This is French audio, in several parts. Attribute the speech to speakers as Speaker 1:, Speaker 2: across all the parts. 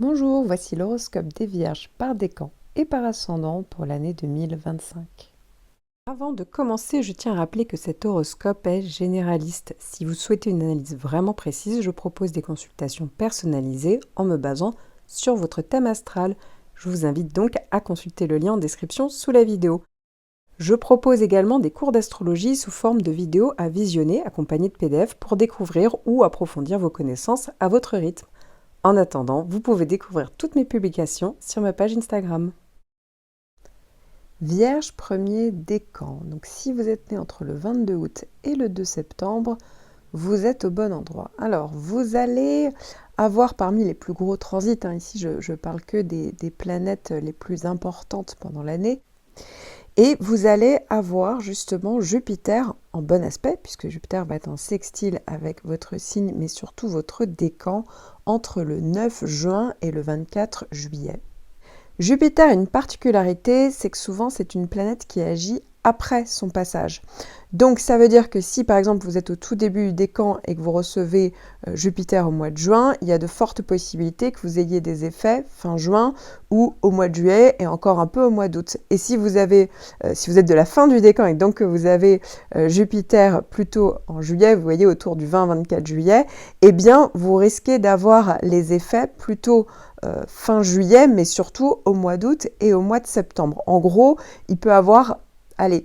Speaker 1: Bonjour, voici l'horoscope des Vierges par décan et par ascendant pour l'année 2025. Avant de commencer, je tiens à rappeler que cet horoscope est généraliste. Si vous souhaitez une analyse vraiment précise, je propose des consultations personnalisées en me basant sur votre thème astral. Je vous invite donc à consulter le lien en description sous la vidéo. Je propose également des cours d'astrologie sous forme de vidéos à visionner accompagnés de PDF pour découvrir ou approfondir vos connaissances à votre rythme. En attendant, vous pouvez découvrir toutes mes publications sur ma page Instagram. Vierge premier décan. Donc si vous êtes né entre le 22 août et le 2 septembre, vous êtes au bon endroit. Alors, vous allez avoir parmi les plus gros transits, ici je parle que des planètes les plus importantes pendant l'année, et vous allez avoir justement Jupiter en bon aspect, puisque Jupiter va être en sextile avec votre signe, mais surtout votre décan, entre le 9 juin et le 24 juillet. Jupiter a une particularité, c'est que souvent c'est une planète qui agit après son passage. Donc ça veut dire que si par exemple vous êtes au tout début du décan et que vous recevez Jupiter au mois de juin, il y a de fortes possibilités que vous ayez des effets fin juin ou au mois de juillet et encore un peu au mois d'août. Et si vous êtes de la fin du décan et donc que vous avez Jupiter plutôt en juillet, vous voyez autour du 20-24 juillet, eh bien vous risquez d'avoir les effets plutôt fin juillet, mais surtout au mois d'août et au mois de septembre. En gros, il peut avoir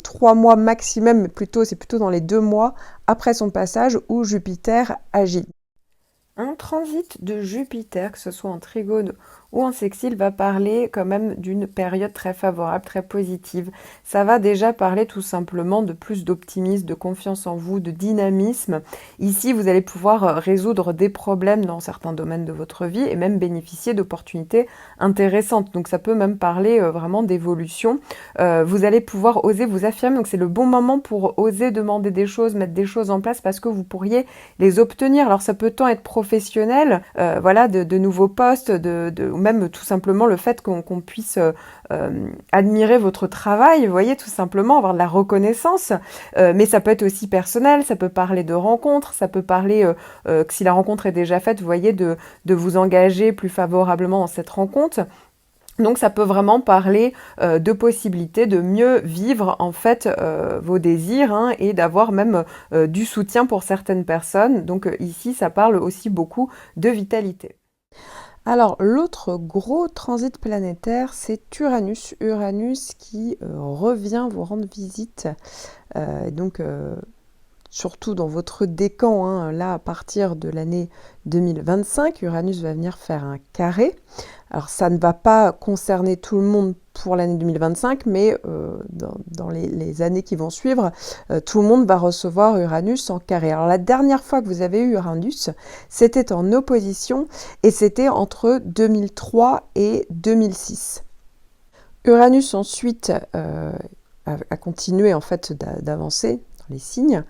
Speaker 1: 3 mois maximum, mais c'est plutôt dans les 2 mois après son passage où Jupiter agit. Un transit de Jupiter, que ce soit en trigone ou en sextile, va parler quand même d'une période très favorable, très positive. Ça va déjà parler tout simplement de plus d'optimisme, de confiance en vous, de dynamisme. Ici, vous allez pouvoir résoudre des problèmes dans certains domaines de votre vie et même bénéficier d'opportunités intéressantes. Donc ça peut même parler vraiment d'évolution. Vous allez pouvoir oser vous affirmer. Donc c'est le bon moment pour oser demander des choses, mettre des choses en place parce que vous pourriez les obtenir. Alors ça peut tant être professionnel, de nouveaux postes, ou même tout simplement le fait qu'on puisse admirer votre travail, vous voyez, tout simplement avoir de la reconnaissance, mais ça peut être aussi personnel, ça peut parler de rencontres, ça peut parler que si la rencontre est déjà faite, vous voyez, de vous engager plus favorablement dans cette rencontre. Donc ça peut vraiment parler de possibilités de mieux vivre en fait vos désirs et d'avoir même du soutien pour certaines personnes. Donc ici ça parle aussi beaucoup de vitalité. Alors l'autre gros transit planétaire, c'est Uranus. Uranus qui revient vous rendre visite. Surtout dans votre décan, là à partir de l'année 2025, Uranus va venir faire un carré. Alors ça ne va pas concerner tout le monde pour l'année 2025, mais dans les années qui vont suivre, tout le monde va recevoir Uranus en carré. Alors la dernière fois que vous avez eu Uranus, c'était en opposition et c'était entre 2003 et 2006. Uranus ensuite a continué en fait d'avancer les signes,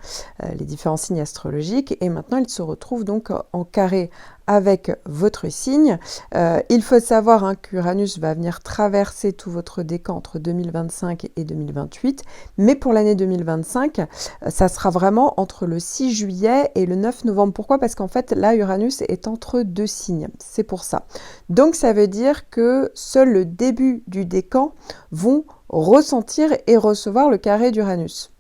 Speaker 1: les différents signes astrologiques, et maintenant il se retrouve donc en carré avec votre signe. Il faut savoir qu'Uranus va venir traverser tout votre décan entre 2025 et 2028, mais pour l'année 2025, ça sera vraiment entre le 6 juillet et le 9 novembre. Pourquoi ? Parce qu'en fait, là, Uranus est entre deux signes, c'est pour ça. Donc ça veut dire que seul le début du décan vont ressentir et recevoir le carré d'Uranus.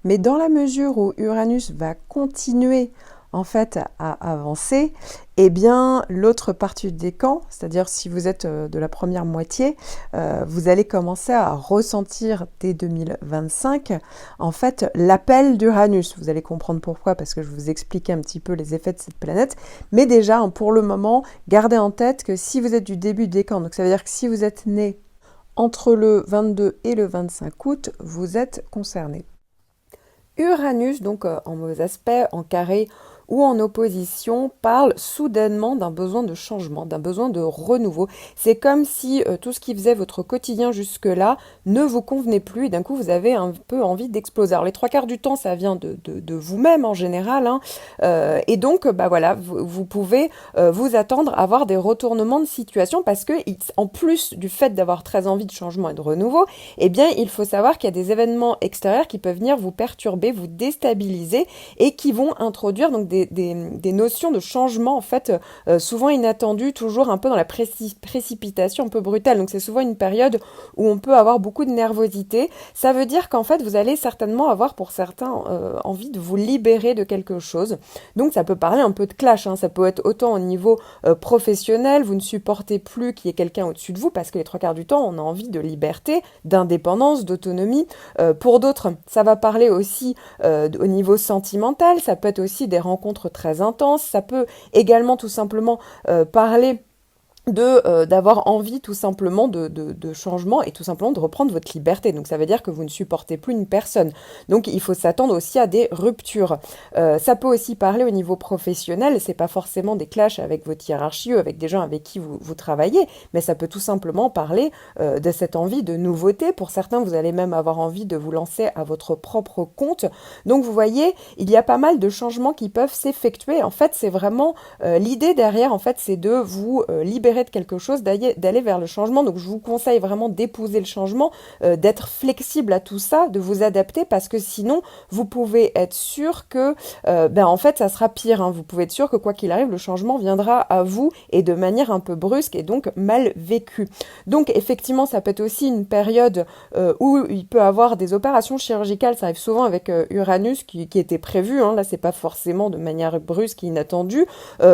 Speaker 1: Mais dans la mesure où Uranus va continuer en fait à avancer, eh bien l'autre partie du décan, c'est-à-dire si vous êtes de la première moitié, vous allez commencer à ressentir dès 2025 en fait l'appel d'Uranus. Vous allez comprendre pourquoi, parce que je vous explique un petit peu les effets de cette planète. Mais déjà, pour le moment, gardez en tête que si vous êtes du début du décan, donc ça veut dire que si vous êtes né entre le 22 et le 25 août, vous êtes concerné. Uranus, donc en mauvais aspect, en carré ou en opposition, parle soudainement d'un besoin de changement, d'un besoin de renouveau. C'est comme si tout ce qui faisait votre quotidien jusque-là ne vous convenait plus et d'un coup vous avez un peu envie d'exploser. Alors les 3/4 du temps ça vient de vous-même en général, et donc vous pouvez vous attendre à avoir des retournements de situation parce que en plus du fait d'avoir très envie de changement et de renouveau, eh bien il faut savoir qu'il y a des événements extérieurs qui peuvent venir vous perturber, vous déstabiliser et qui vont introduire donc des des notions de changement, en fait, souvent inattendues, toujours un peu dans la précipitation, un peu brutale. Donc c'est souvent une période où on peut avoir beaucoup de nervosité. Ça veut dire qu'en fait, vous allez certainement avoir pour certains envie de vous libérer de quelque chose. Donc ça peut parler un peu de clash, hein. Ça peut être autant au niveau professionnel, vous ne supportez plus qu'il y ait quelqu'un au-dessus de vous, parce que les trois quarts du temps, on a envie de liberté, d'indépendance, d'autonomie. Pour d'autres, ça va parler aussi au niveau sentimental, ça peut être aussi des rencontres très intenses, ça peut également tout simplement parler d'avoir envie tout simplement de changement et tout simplement de reprendre votre liberté. Donc ça veut dire que vous ne supportez plus une personne. Donc il faut s'attendre aussi à des ruptures. Ça peut aussi parler au niveau professionnel, c'est pas forcément des clashs avec votre hiérarchie ou avec des gens avec qui vous travaillez, mais ça peut tout simplement parler de cette envie de nouveauté. Pour certains, vous allez même avoir envie de vous lancer à votre propre compte. Donc vous voyez, il y a pas mal de changements qui peuvent s'effectuer. En fait, c'est vraiment l'idée derrière, en fait, c'est de vous libérer de quelque chose, d'aller vers le changement. Donc je vous conseille vraiment d'épouser le changement, d'être flexible à tout ça, de vous adapter, parce que sinon vous pouvez être sûr que en fait ça sera pire, hein. Vous pouvez être sûr que quoi qu'il arrive, le changement viendra à vous et de manière un peu brusque et donc mal vécue. Donc effectivement, ça peut être aussi une période où il peut avoir des opérations chirurgicales. Ça arrive souvent avec Uranus qui était prévu, hein. Là c'est pas forcément de manière brusque et inattendue.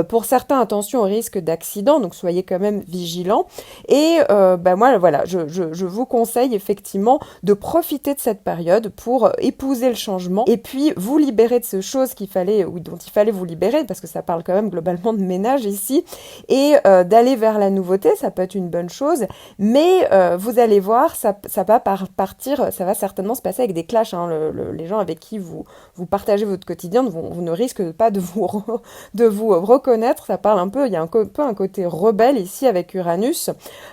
Speaker 1: Pour certains, attention au risque d'accident, donc soyez quand même vigilant. Et moi, voilà, je vous conseille effectivement de profiter de cette période pour épouser le changement et puis vous libérer de ces choses dont il fallait vous libérer, parce que ça parle quand même globalement de ménage ici, et d'aller vers la nouveauté. Ça peut être une bonne chose, mais vous allez voir, ça va partir, ça va certainement se passer avec des clashs, hein. Les gens avec qui vous partagez votre quotidien, vous ne risquez pas de vous reconnaître. Ça parle un peu, il y a un peu un côté rebelle ici avec Uranus,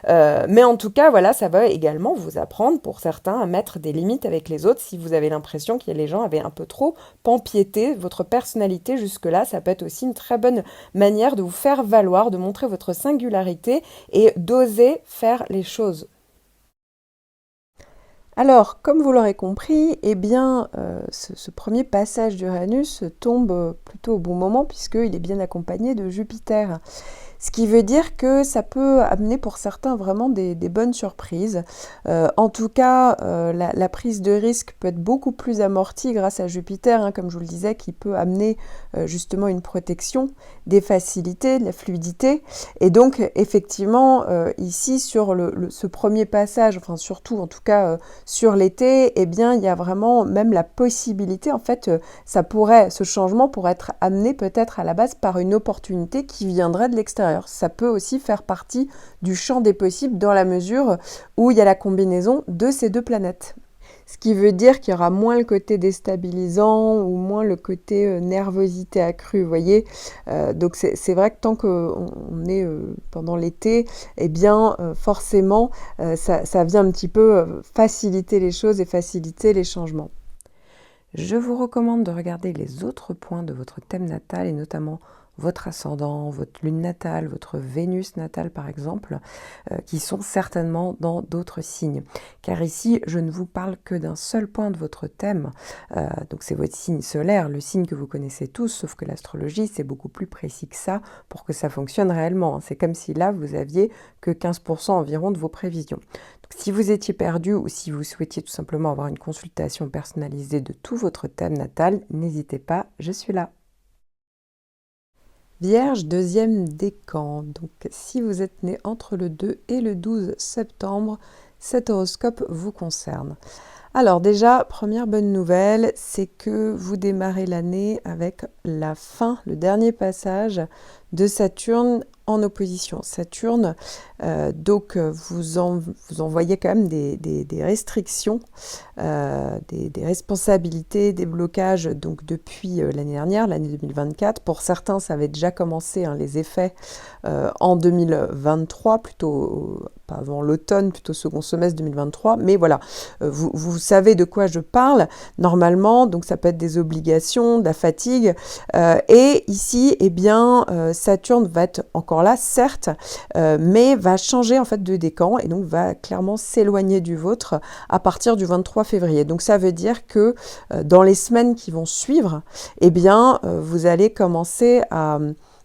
Speaker 1: mais en tout cas, voilà, ça va également vous apprendre pour certains à mettre des limites avec les autres. Si vous avez l'impression que les gens avaient un peu trop empiété votre personnalité jusque-là, ça peut être aussi une très bonne manière de vous faire valoir, de montrer votre singularité et d'oser faire les choses. Alors, comme vous l'aurez compris, eh bien, ce premier passage d'Uranus tombe plutôt au bon moment, puisqu'il est bien accompagné de Jupiter. Ce qui veut dire que ça peut amener pour certains vraiment des bonnes surprises. En tout cas, la prise de risque peut être beaucoup plus amortie grâce à Jupiter, hein, comme je vous le disais, qui peut amener justement une protection, des facilités, de la fluidité. Et donc, effectivement, ici, sur ce premier passage, enfin surtout en tout cas sur l'été, eh bien, il y a vraiment même la possibilité, en fait, ce changement pourrait être amené peut-être à la base par une opportunité qui viendrait de l'extérieur. Ça peut aussi faire partie du champ des possibles dans la mesure où il y a la combinaison de ces deux planètes. Ce qui veut dire qu'il y aura moins le côté déstabilisant ou moins le côté nervosité accrue, vous voyez. Donc c'est vrai que tant qu'on est pendant l'été, eh bien forcément ça vient un petit peu faciliter les choses et faciliter les changements. Je vous recommande de regarder les autres points de votre thème natal et notamment votre ascendant, votre lune natale, votre Vénus natale par exemple, qui sont certainement dans d'autres signes. Car ici, je ne vous parle que d'un seul point de votre thème, donc c'est votre signe solaire, le signe que vous connaissez tous, sauf que l'astrologie, c'est beaucoup plus précis que ça pour que ça fonctionne réellement. C'est comme si là, vous aviez que 15% environ de vos prévisions. Donc, si vous étiez perdu ou si vous souhaitiez tout simplement avoir une consultation personnalisée de tout votre thème natal, n'hésitez pas, je suis là. Vierge, deuxième décan. Donc, si vous êtes né entre le 2 et le 12 septembre, cet horoscope vous concerne. Alors déjà, première bonne nouvelle, c'est que vous démarrez l'année avec la fin, le dernier passage de Saturne en opposition. Saturne, donc vous envoyez quand même des restrictions, des responsabilités, des blocages donc depuis l'année dernière, l'année 2024. Pour certains, ça avait déjà commencé, hein, les effets en 2023, plutôt pas avant l'automne, plutôt second semestre 2023. Mais voilà, vous savez de quoi je parle normalement. Donc ça peut être des obligations, de la fatigue. Et ici, eh bien, Saturne va être encore là, certes, mais va changer en fait de décan et donc va clairement s'éloigner du vôtre à partir du 23 février. Donc ça veut dire que dans les semaines qui vont suivre, eh bien, vous allez commencer à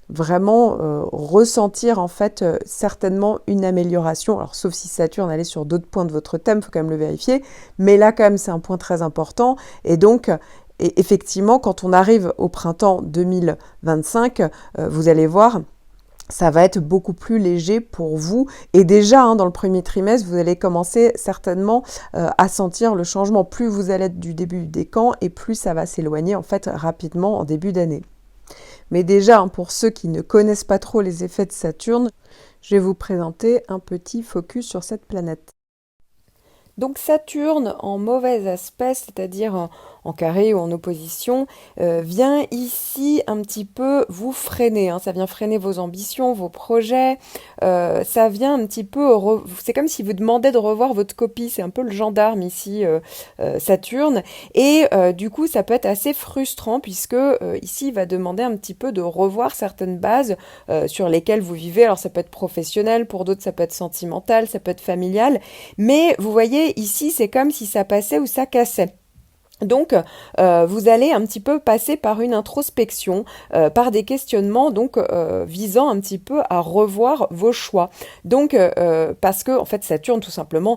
Speaker 1: vraiment ressentir en fait certainement une amélioration, alors sauf si Saturne allait sur d'autres points de votre thème, il faut quand même le vérifier, mais là quand même c'est un point très important, et donc effectivement quand on arrive au printemps 2025, vous allez voir, ça va être beaucoup plus léger pour vous. Et déjà, dans le premier trimestre, vous allez commencer certainement à sentir le changement. Plus vous allez être du début du décan et plus ça va s'éloigner en fait rapidement en début d'année. Mais déjà, pour ceux qui ne connaissent pas trop les effets de Saturne, je vais vous présenter un petit focus sur cette planète. Donc Saturne en mauvais aspect, c'est-à-dire en carré ou en opposition, vient ici un petit peu vous freiner. Ça vient freiner vos ambitions, vos projets. Ça vient un petit peu... C'est comme si vous demandez de revoir votre copie. C'est un peu le gendarme ici, Saturne. Et du coup, ça peut être assez frustrant puisque ici, il va demander un petit peu de revoir certaines bases sur lesquelles vous vivez. Alors ça peut être professionnel, pour d'autres ça peut être sentimental, ça peut être familial. Mais vous voyez, ici, c'est comme si ça passait ou ça cassait. Donc, vous allez un petit peu passer par une introspection, par des questionnements, donc visant un petit peu à revoir vos choix. Donc, parce que en fait, Saturne tout simplement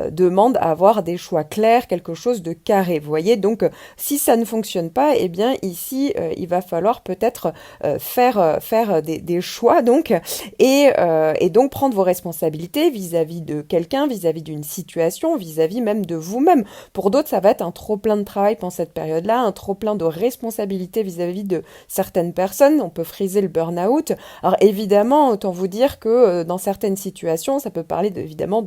Speaker 1: demande à avoir des choix clairs, quelque chose de carré. Vous voyez, donc si ça ne fonctionne pas, eh bien ici, il va falloir peut-être faire des choix, donc et donc prendre vos responsabilités vis-à-vis de quelqu'un, vis-à-vis d'une situation, vis-à-vis même de vous-même. Pour d'autres, ça va être un trop-plein de travail pendant cette période-là, un trop-plein de responsabilités vis-à-vis de certaines personnes. On peut friser le burn-out. Alors évidemment, autant vous dire que dans certaines situations, ça peut parler évidemment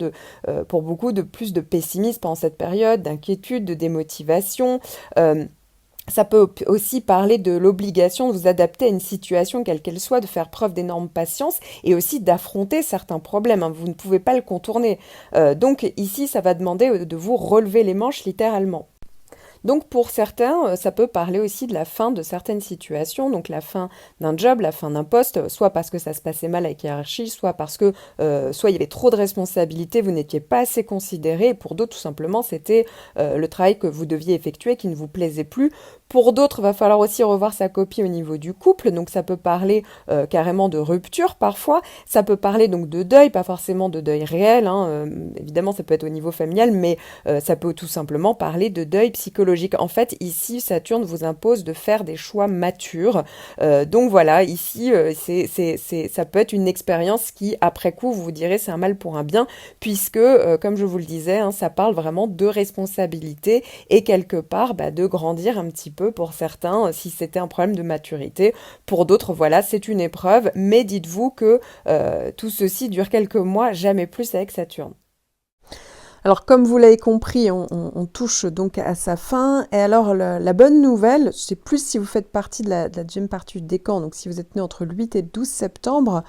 Speaker 1: pour beaucoup de plus de pessimisme pendant cette période, d'inquiétude, de démotivation. Ça peut aussi parler de l'obligation de vous adapter à une situation, quelle qu'elle soit, de faire preuve d'énorme patience et aussi d'affronter certains problèmes. Vous ne pouvez pas le contourner. Donc ici, ça va demander de vous relever les manches littéralement. Donc pour certains, ça peut parler aussi de la fin de certaines situations, donc la fin d'un job, la fin d'un poste, soit parce que ça se passait mal avec hiérarchie, soit parce que soit il y avait trop de responsabilités, vous n'étiez pas assez considéré, et pour d'autres tout simplement c'était le travail que vous deviez effectuer qui ne vous plaisait plus. Pour d'autres, il va falloir aussi revoir sa copie au niveau du couple, donc ça peut parler carrément de rupture parfois, ça peut parler donc de deuil, pas forcément de deuil réel, évidemment ça peut être au niveau familial, mais ça peut tout simplement parler de deuil psychologique. En fait, ici, Saturne vous impose de faire des choix matures. Donc voilà, ici, ça peut être une expérience qui, après coup, vous direz c'est un mal pour un bien, puisque, comme je vous le disais, ça parle vraiment de responsabilité et quelque part de grandir un petit peu pour certains, si c'était un problème de maturité. Pour d'autres, voilà, c'est une épreuve, mais dites-vous que tout ceci dure quelques mois, jamais plus avec Saturne. Alors comme vous l'avez compris, on touche donc à sa fin. Et alors la bonne nouvelle, c'est plus si vous faites partie de la deuxième partie du décan, donc si vous êtes né entre le 8 et le 12 septembre,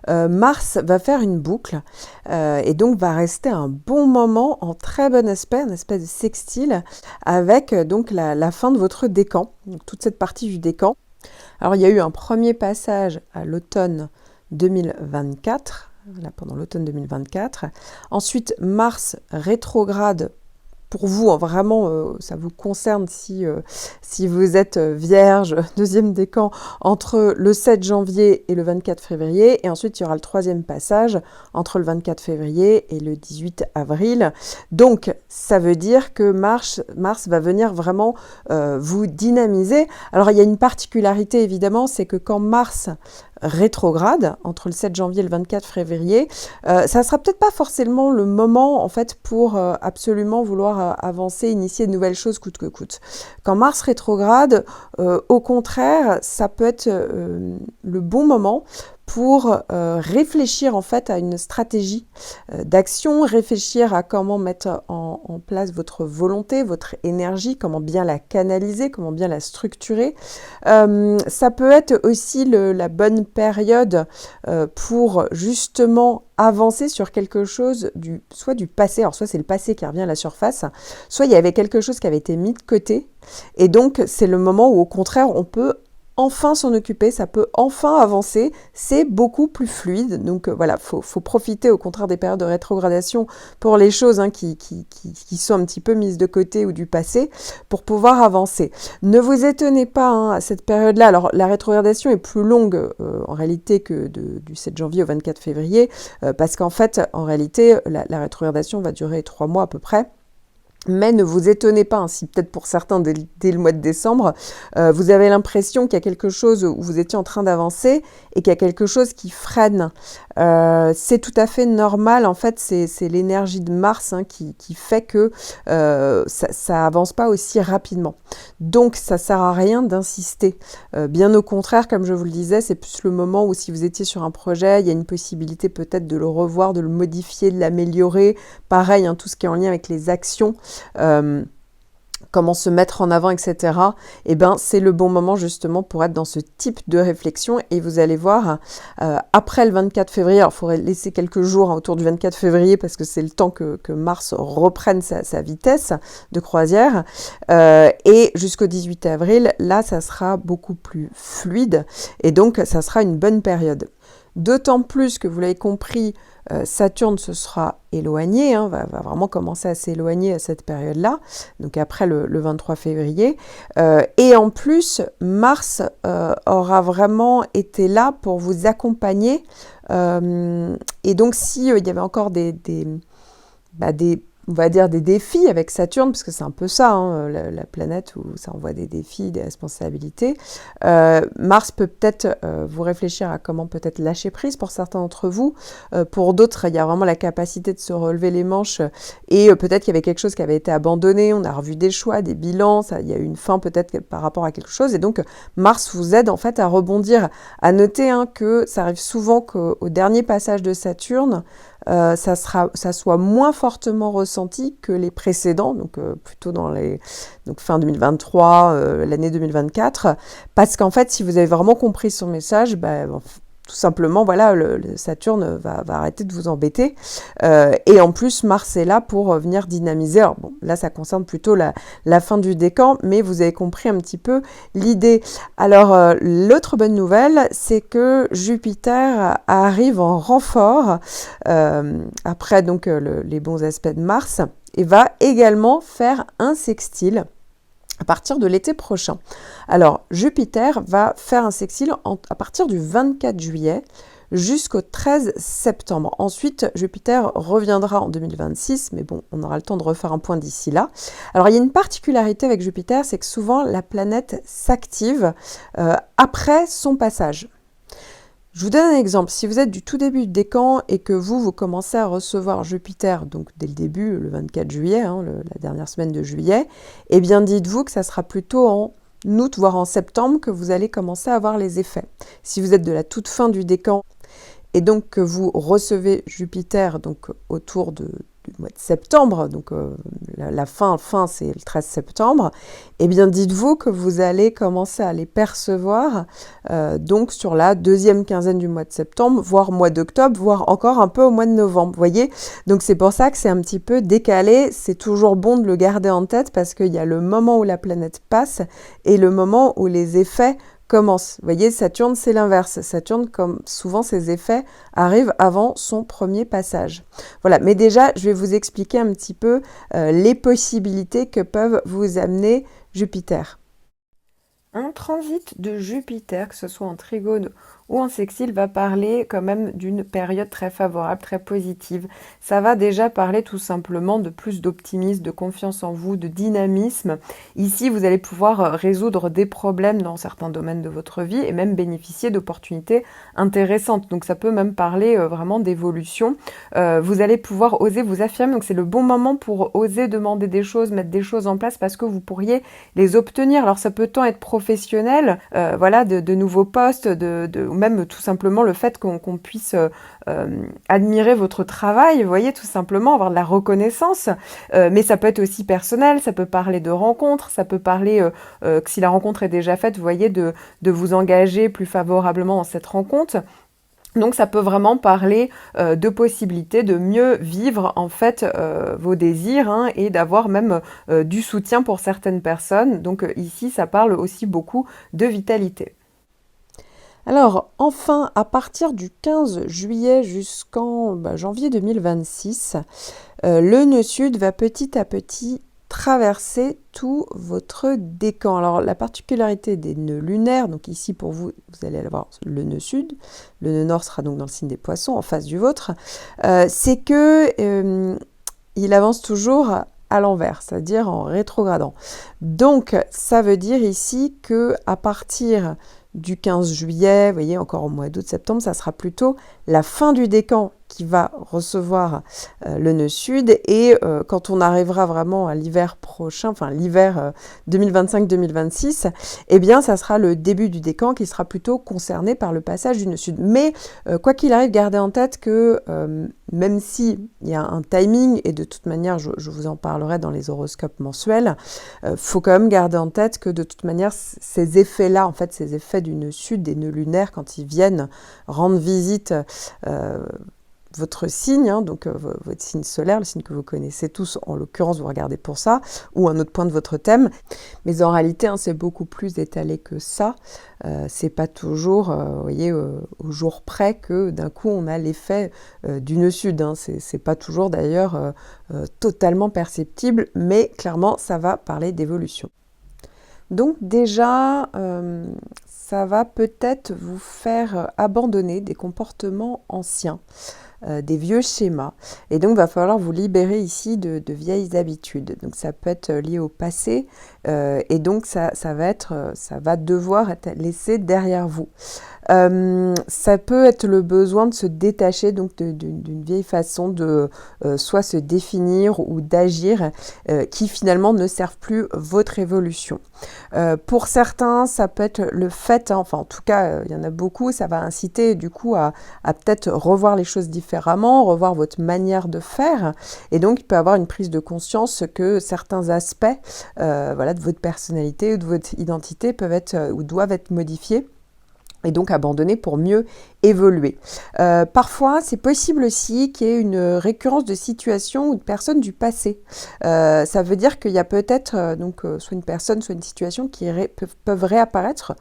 Speaker 1: Mars va faire une boucle et donc va rester un bon moment en très bon aspect, un aspect de sextile, avec donc la fin de votre décan, donc toute cette partie du décan. Alors il y a eu un premier passage à l'automne 2024, là, pendant l'automne 2024. Ensuite, Mars rétrograde pour vous, vraiment, ça vous concerne si vous êtes vierge, deuxième décan, entre le 7 janvier et le 24 février. Et ensuite, il y aura le troisième passage entre le 24 février et le 18 avril. Donc, ça veut dire que Mars va venir vraiment vous dynamiser. Alors, il y a une particularité, évidemment, c'est que quand Mars rétrograde entre le 7 janvier et le 24 février, ça sera peut-être pas forcément le moment en fait pour absolument vouloir avancer, initier de nouvelles choses coûte que coûte. Quand Mars rétrograde, au contraire, ça peut être le bon moment pour réfléchir en fait à une stratégie d'action, réfléchir à comment mettre en place votre volonté, votre énergie, comment bien la canaliser, comment bien la structurer. Ça peut être aussi la bonne période pour justement avancer sur quelque chose soit du passé, alors soit c'est le passé qui revient à la surface, soit il y avait quelque chose qui avait été mis de côté, et donc c'est le moment où au contraire on peut enfin s'en occuper, ça peut enfin avancer, c'est beaucoup plus fluide. Donc voilà, faut profiter au contraire des périodes de rétrogradation pour les choses qui sont un petit peu mises de côté ou du passé pour pouvoir avancer. Ne vous étonnez pas à cette période-là. Alors la rétrogradation est plus longue en réalité que du 7 janvier au 24 février parce qu'en fait, en réalité, la rétrogradation va durer 3 mois à peu près. Mais ne vous étonnez pas, si peut-être pour certains dès le mois de décembre, vous avez l'impression qu'il y a quelque chose où vous étiez en train d'avancer et qu'il y a quelque chose qui freine. C'est tout à fait normal, en fait, c'est l'énergie de Mars qui fait que ça avance pas aussi rapidement. Donc ça sert à rien d'insister. Bien au contraire, comme je vous le disais, c'est plus le moment où si vous étiez sur un projet, il y a une possibilité peut-être de le revoir, de le modifier, de l'améliorer. Pareil, tout ce qui est en lien avec les actions. Comment se mettre en avant, etc. Eh ben, c'est le bon moment justement pour être dans ce type de réflexion et vous allez voir, après le 24 février, alors il faudrait laisser quelques jours autour du 24 février parce que c'est le temps que Mars reprenne sa vitesse de croisière et jusqu'au 18 avril, là, ça sera beaucoup plus fluide et donc ça sera une bonne période. D'autant plus que vous l'avez compris, Saturne se sera éloigné, va vraiment commencer à s'éloigner à cette période-là, donc après le 23 février. Et en plus, Mars aura vraiment été là pour vous accompagner. Et donc, s'il y avait encore on va dire des défis avec Saturne, parce que c'est un peu ça, la planète où ça envoie des défis, des responsabilités. Mars peut peut-être vous réfléchir à comment peut-être lâcher prise pour certains d'entre vous. Pour d'autres, il y a vraiment la capacité de se relever les manches et peut-être qu'il y avait quelque chose qui avait été abandonné, on a revu des choix, des bilans, il y a eu une fin peut-être par rapport à quelque chose. Et donc, Mars vous aide en fait à rebondir. À noter que ça arrive souvent qu'au dernier passage de Saturne, ça soit moins fortement ressenti que les précédents, donc plutôt donc fin 2023, l'année 2024, parce qu'en fait, si vous avez vraiment compris son message, tout simplement, voilà, le Saturne va arrêter de vous embêter. Et en plus, Mars est là pour venir dynamiser. Alors bon, là, ça concerne plutôt la fin du décan, mais vous avez compris un petit peu l'idée. Alors, l'autre bonne nouvelle, c'est que Jupiter arrive en renfort après donc les bons aspects de Mars et va également faire un sextile à partir de l'été prochain. Alors, Jupiter va faire un sextile à partir du 24 juillet jusqu'au 13 septembre. Ensuite, Jupiter reviendra en 2026, mais bon, on aura le temps de refaire un point d'ici là. Alors, il y a une particularité avec Jupiter, c'est que souvent, la planète s'active après son passage. Je vous donne un exemple. Si vous êtes du tout début du décan et que vous commencez à recevoir Jupiter, donc dès le début, le 24 juillet, la dernière semaine de juillet, eh bien dites-vous que ça sera plutôt en août, voire en septembre, que vous allez commencer à avoir les effets. Si vous êtes de la toute fin du décan et donc que vous recevez Jupiter donc autour du mois de septembre, donc la fin c'est le 13 septembre, eh bien dites-vous que vous allez commencer à les percevoir donc sur la deuxième quinzaine du mois de septembre, voire mois d'octobre, voire encore un peu au mois de novembre, vous voyez. Donc c'est pour ça que c'est un petit peu décalé, c'est toujours bon de le garder en tête parce qu'il y a le moment où la planète passe et le moment où les effets commence. Vous voyez, Saturne, c'est l'inverse. Saturne, comme souvent, ses effets arrivent avant son premier passage. Voilà, mais déjà, je vais vous expliquer un petit peu les possibilités que peuvent vous amener Jupiter. Un transit de Jupiter, que ce soit en trigone ou en sextile, va parler quand même d'une période très favorable, très positive. Ça va déjà parler tout simplement de plus d'optimisme, de confiance en vous, de dynamisme. Ici, vous allez pouvoir résoudre des problèmes dans certains domaines de votre vie et même bénéficier d'opportunités intéressantes. Donc ça peut même parler vraiment d'évolution. Vous allez pouvoir oser vous affirmer. Donc c'est le bon moment pour oser demander des choses, mettre des choses en place parce que vous pourriez les obtenir. Alors ça peut tant être professionnel, voilà, de nouveaux postes, ou même tout simplement le fait qu'on puisse admirer votre travail, vous voyez, tout simplement, avoir de la reconnaissance. Mais ça peut être aussi personnel, ça peut parler de rencontres, ça peut parler que si la rencontre est déjà faite, vous voyez, de vous engager plus favorablement dans cette rencontre. Donc ça peut vraiment parler de possibilités de mieux vivre en fait vos désirs et d'avoir même du soutien pour certaines personnes. Donc ici ça parle aussi beaucoup de vitalité. Alors, enfin, à partir du 15 juillet jusqu'en janvier 2026, le nœud sud va petit à petit traverser tout votre décan. Alors, la particularité des nœuds lunaires, donc ici pour vous, vous allez avoir le nœud sud, le nœud nord sera donc dans le signe des poissons, en face du vôtre, c'est que il avance toujours à l'envers, c'est-à-dire en rétrogradant. Donc, ça veut dire ici que à partir du 15 juillet, vous voyez, encore au mois d'août, septembre, ça sera plutôt la fin du décan qui va recevoir le nœud sud et quand on arrivera vraiment à l'hiver prochain, enfin l'hiver 2025-2026, eh bien ça sera le début du décan qui sera plutôt concerné par le passage du nœud sud. Mais quoi qu'il arrive, gardez en tête que même si il y a un timing, et de toute manière je vous en parlerai dans les horoscopes mensuels, faut quand même garder en tête que de toute manière ces effets-là, en fait ces effets du nœud sud, des nœuds lunaires, quand ils viennent rendre visite votre signe, hein, donc votre signe solaire, le signe que vous connaissez tous, en l'occurrence vous regardez pour ça, ou un autre point de votre thème, mais en réalité c'est beaucoup plus étalé que ça, c'est pas toujours, vous voyez, au jour près que d'un coup on a l'effet du nœud sud, hein. C'est pas toujours d'ailleurs totalement perceptible, mais clairement ça va parler d'évolution. Donc déjà, ça va peut-être vous faire abandonner des comportements anciens, des vieux schémas. Et donc, il va falloir vous libérer ici de vieilles habitudes. Donc, ça peut être lié au passé et donc ça va devoir être laissé derrière vous. Ça peut être le besoin de se détacher donc d'une vieille façon de soit se définir ou d'agir qui finalement ne servent plus votre évolution. Pour certains, ça peut être le fait, hein, enfin en tout cas, il y en a beaucoup, ça va inciter du coup à peut-être revoir les choses différemment, revoir votre manière de faire. Et donc, il peut y avoir une prise de conscience que certains aspects voilà, de votre personnalité ou de votre identité peuvent être ou doivent être modifiés et donc abandonner pour mieux évoluer. Parfois, c'est possible aussi qu'il y ait une récurrence de situations ou de personnes du passé. Ça veut dire qu'il y a peut-être soit une personne, soit une situation qui peuvent réapparaître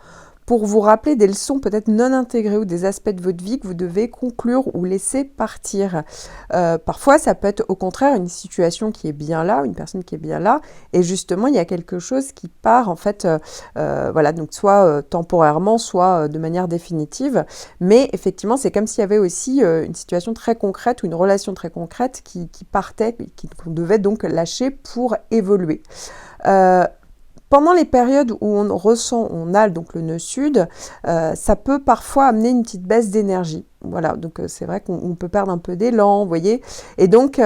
Speaker 1: pour vous rappeler des leçons peut-être non intégrées ou des aspects de votre vie que vous devez conclure ou laisser partir. Parfois, ça peut être au contraire une situation qui est bien là, une personne qui est bien là, et justement, il y a quelque chose qui part en fait, voilà, donc soit temporairement, soit de manière définitive, mais effectivement, c'est comme s'il y avait aussi une situation très concrète ou une relation très concrète qui partait, qu'on devait donc lâcher pour évoluer. Pendant les périodes où on a donc le nœud sud, ça peut parfois amener une petite baisse d'énergie. Voilà, donc c'est vrai qu'on peut perdre un peu d'élan, vous voyez. Et donc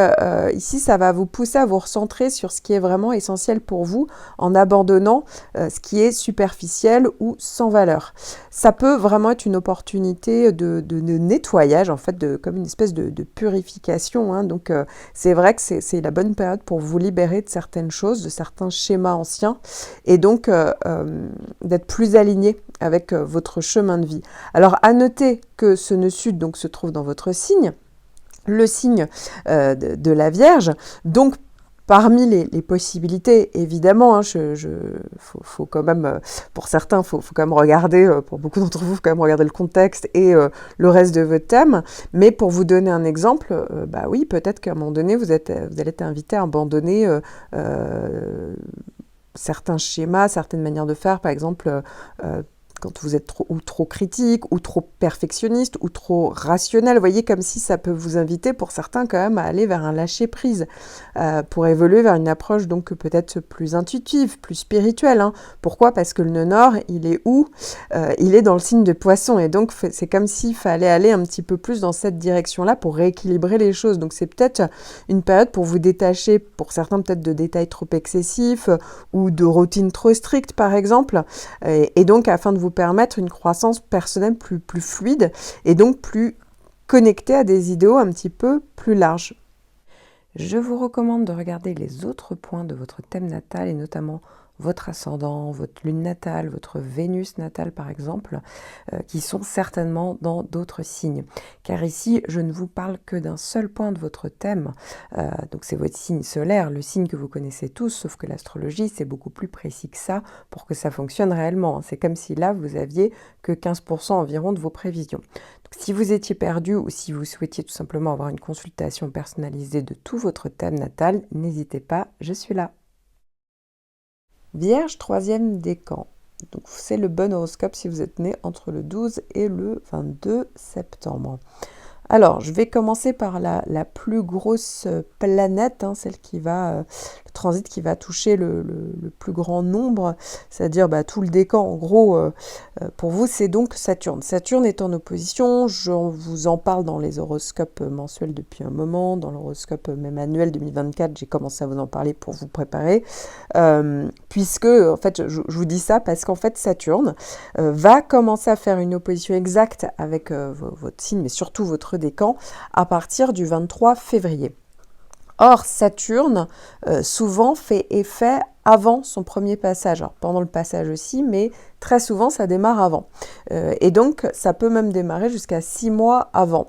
Speaker 1: ici, ça va vous pousser à vous recentrer sur ce qui est vraiment essentiel pour vous en abandonnant ce qui est superficiel ou sans valeur. Ça peut vraiment être une opportunité de nettoyage, en fait, comme une espèce de purification, hein. Donc c'est vrai que c'est la bonne période pour vous libérer de certaines choses, de certains schémas anciens, et donc d'être plus aligné avec votre chemin de vie. Alors à noter que ce nœud sud donc se trouve dans votre signe, le signe de la Vierge. Donc parmi les possibilités, évidemment, hein, faut quand même, pour certains, faut quand même regarder, pour beaucoup d'entre vous, faut quand même regarder le contexte et le reste de votre thème. Mais pour vous donner un exemple, bah oui, peut-être qu'à un moment donné, vous allez être invité à abandonner certains schémas, certaines manières de faire, par exemple, quand vous êtes trop critique, ou trop perfectionniste, ou trop rationnel. Vous voyez, comme si ça peut vous inviter, pour certains, quand même, à aller vers un lâcher-prise, pour évoluer vers une approche donc peut-être plus intuitive, plus spirituelle, hein. Pourquoi ? Parce que le nœud nord, il est où ? Il est dans le signe de Poisson, et donc c'est comme s'il fallait aller un petit peu plus dans cette direction-là pour rééquilibrer les choses. Donc c'est peut-être une période pour vous détacher, pour certains peut-être de détails trop excessifs, ou de routines trop strictes, par exemple, et donc afin de vous permettre une croissance personnelle plus fluide et donc plus connectée à des idéaux un petit peu plus larges. Je vous recommande de regarder les autres points de votre thème natal et notamment votre ascendant, votre lune natale, votre Vénus natale par exemple, qui sont certainement dans d'autres signes. Car ici, je ne vous parle que d'un seul point de votre thème, donc c'est votre signe solaire, le signe que vous connaissez tous, sauf que l'astrologie, c'est beaucoup plus précis que ça pour que ça fonctionne réellement. C'est comme si là, vous aviez que 15% environ de vos prévisions. Donc, si vous étiez perdu ou si vous souhaitiez tout simplement avoir une consultation personnalisée de tout votre thème natal, n'hésitez pas, je suis là. Vierge, troisième décan. Donc c'est le bon horoscope si vous êtes né entre le 12 et le 22 septembre. Alors, je vais commencer par la plus grosse planète, celle qui va, le transit qui va toucher le plus grand nombre, c'est-à-dire tout le décan. En gros, pour vous, c'est donc Saturne. Saturne est en opposition, je vous en parle dans les horoscopes mensuels depuis un moment, dans l'horoscope même annuel 2024, j'ai commencé à vous en parler pour vous préparer, puisque, en fait, je vous dis ça parce qu'en fait, Saturne va commencer à faire une opposition exacte avec votre signe, mais surtout votre décan, à partir du 23 février. Or, Saturne, souvent, fait effet avant son premier passage. Alors, pendant le passage aussi, mais très souvent, ça démarre avant. Et donc, ça peut même démarrer jusqu'à 6 mois avant.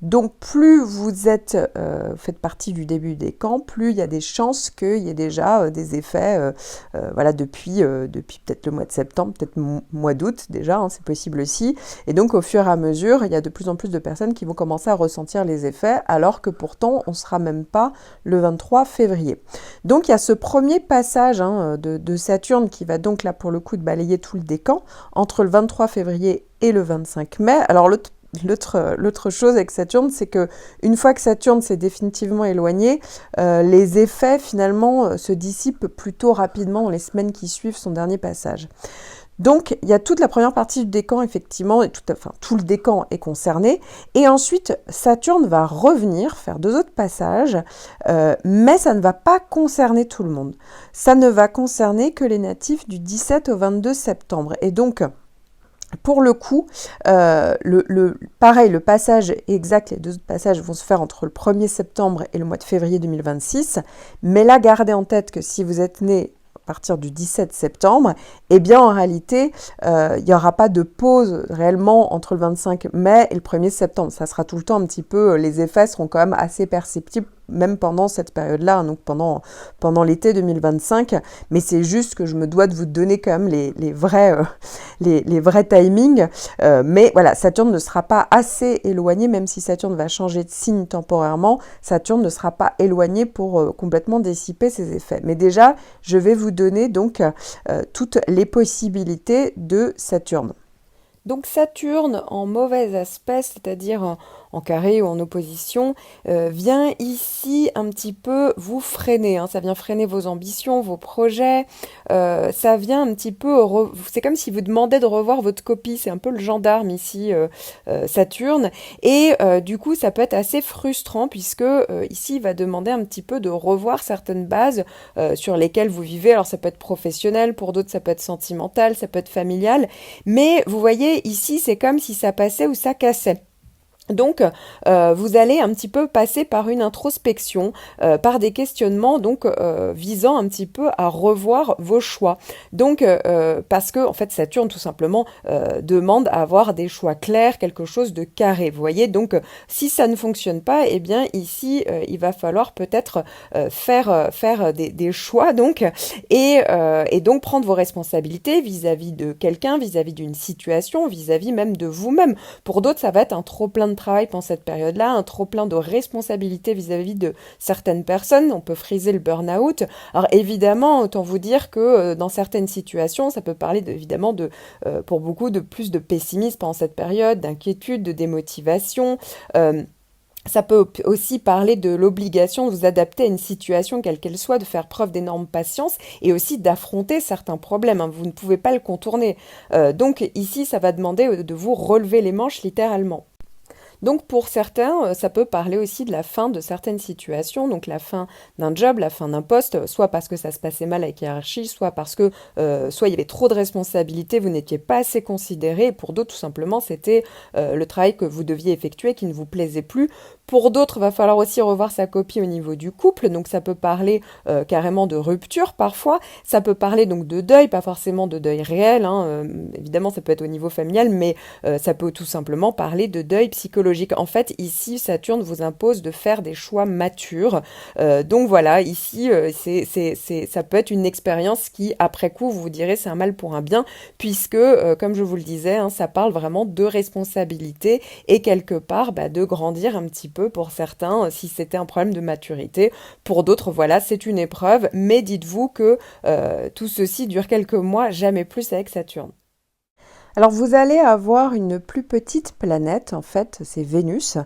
Speaker 1: Donc, plus vous faites partie du début des camps, plus il y a des chances qu'il y ait déjà des effets, depuis peut-être le mois de septembre, peut-être le mois d'août déjà, c'est possible aussi. Et donc, au fur et à mesure, il y a de plus en plus de personnes qui vont commencer à ressentir les effets, alors que pourtant, on ne sera même pas le 23 février. Donc, il y a ce premier passage de Saturne qui va donc là, pour le coup, de balayer tout le décan, entre le 23 février et le 25 mai. Alors, l'autre chose avec Saturne, c'est que une fois que Saturne s'est définitivement éloigné, les effets finalement se dissipent plutôt rapidement dans les semaines qui suivent son dernier passage. Donc, il y a toute la première partie du décan, effectivement, et tout le décan est concerné. Et ensuite, Saturne va revenir, faire 2 autres passages, mais ça ne va pas concerner tout le monde. Ça ne va concerner que les natifs du 17 au 22 septembre. Et donc, pour le coup, pareil, le passage exact, les 2 autres passages vont se faire entre le 1er septembre et le mois de février 2026. Mais là, gardez en tête que si vous êtes né à partir du 17 septembre, eh bien en réalité, il n'y aura pas de pause réellement entre le 25 mai et le 1er septembre. Ça sera tout le temps un petit peu, les effets seront quand même assez perceptibles, même pendant cette période-là, donc pendant l'été 2025. Mais c'est juste que je me dois de vous donner quand même les vrais timings. Mais voilà, Saturne ne sera pas assez éloigné, même si Saturne va changer de signe temporairement, Saturne ne sera pas éloigné pour complètement dissiper ses effets. Mais déjà, je vais vous donner donc toutes les possibilités de Saturne. Donc Saturne en mauvais aspect, c'est-à-dire en carré ou en opposition, vient ici un petit peu vous freiner. Ça vient freiner vos ambitions, vos projets. Ça vient un petit peu... C'est comme si vous demandez de revoir votre copie. C'est un peu le gendarme ici, Saturne. Et du coup, ça peut être assez frustrant puisque ici, il va demander un petit peu de revoir certaines bases sur lesquelles vous vivez. Alors ça peut être professionnel, pour d'autres ça peut être sentimental, ça peut être familial. Mais vous voyez, ici, c'est comme si ça passait ou ça cassait. Donc, vous allez un petit peu passer par une introspection, par des questionnements, donc visant un petit peu à revoir vos choix. Donc, parce que en fait, Saturne tout simplement demande à avoir des choix clairs, quelque chose de carré. Vous voyez, donc si ça ne fonctionne pas, eh bien ici, il va falloir peut-être faire des choix, donc et donc prendre vos responsabilités vis-à-vis de quelqu'un, vis-à-vis d'une situation, vis-à-vis même de vous-même. Pour d'autres, ça va être un trop-plein de travail pendant cette période-là, un trop-plein de responsabilités vis-à-vis de certaines personnes. On peut friser le burn-out. Alors évidemment, autant vous dire que dans certaines situations, ça peut parler évidemment pour beaucoup de plus de pessimisme pendant cette période, d'inquiétude, de démotivation. Ça peut aussi parler de l'obligation de vous adapter à une situation, quelle qu'elle soit, de faire preuve d'énorme patience et aussi d'affronter certains problèmes. Vous ne pouvez pas le contourner. Donc ici, ça va demander de vous relever les manches littéralement. Donc pour certains, ça peut parler aussi de la fin de certaines situations, donc la fin d'un job, la fin d'un poste, soit parce que ça se passait mal avec hiérarchie, soit parce que soit il y avait trop de responsabilités, vous n'étiez pas assez considéré, et pour d'autres tout simplement c'était le travail que vous deviez effectuer qui ne vous plaisait plus. Pour d'autres, va falloir aussi revoir sa copie au niveau du couple, donc ça peut parler carrément de rupture parfois, ça peut parler donc de deuil, pas forcément de deuil réel, hein, évidemment ça peut être au niveau familial, mais ça peut tout simplement parler de deuil psychologique. En fait, ici, Saturne vous impose de faire des choix matures, donc voilà, ici, ça peut être une expérience qui, après coup, vous direz c'est un mal pour un bien, puisque, comme je vous le disais, hein, ça parle vraiment de responsabilité et quelque part de grandir un petit peu pour certains si c'était un problème de maturité. Pour d'autres, voilà, c'est une épreuve, mais dites-vous que tout ceci dure quelques mois, jamais plus avec Saturne. Alors vous allez avoir une plus petite planète, en fait, c'est Vénus.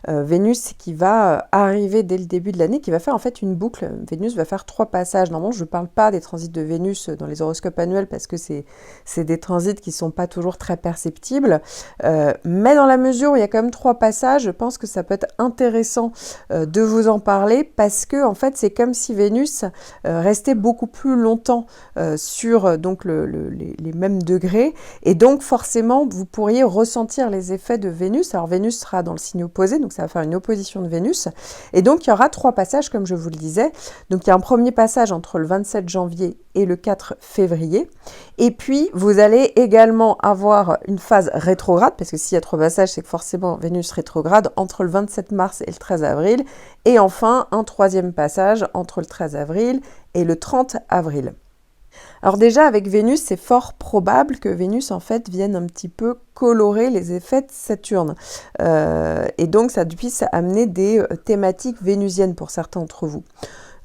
Speaker 1: Vénus qui va arriver dès le début de l'année, qui va faire en fait une boucle. Vénus va faire 3 passages. Normalement, je ne parle pas des transits de Vénus dans les horoscopes annuels parce que c'est des transits qui ne sont pas toujours très perceptibles. Mais dans la mesure où il y a quand même 3 passages, je pense que ça peut être intéressant de vous en parler parce que en fait, c'est comme si Vénus restait beaucoup plus longtemps sur donc les mêmes degrés. Et donc, forcément, vous pourriez ressentir les effets de Vénus. Alors, Vénus sera dans le signe opposé, donc ça va faire une opposition de Vénus. Et donc, il y aura 3 passages, comme je vous le disais. Donc, il y a un premier passage entre le 27 janvier et le 4 février. Et puis, vous allez également avoir une phase rétrograde, parce que s'il y a 3 passages, c'est que forcément Vénus rétrograde, entre le 27 mars et le 13 avril. Et enfin, un 3e passage entre le 13 avril et le 30 avril. Alors déjà, avec Vénus, c'est fort probable que Vénus, en fait, vienne un petit peu colorer les effets de Saturne. Et donc, ça puisse amener des thématiques vénusiennes pour certains d'entre vous.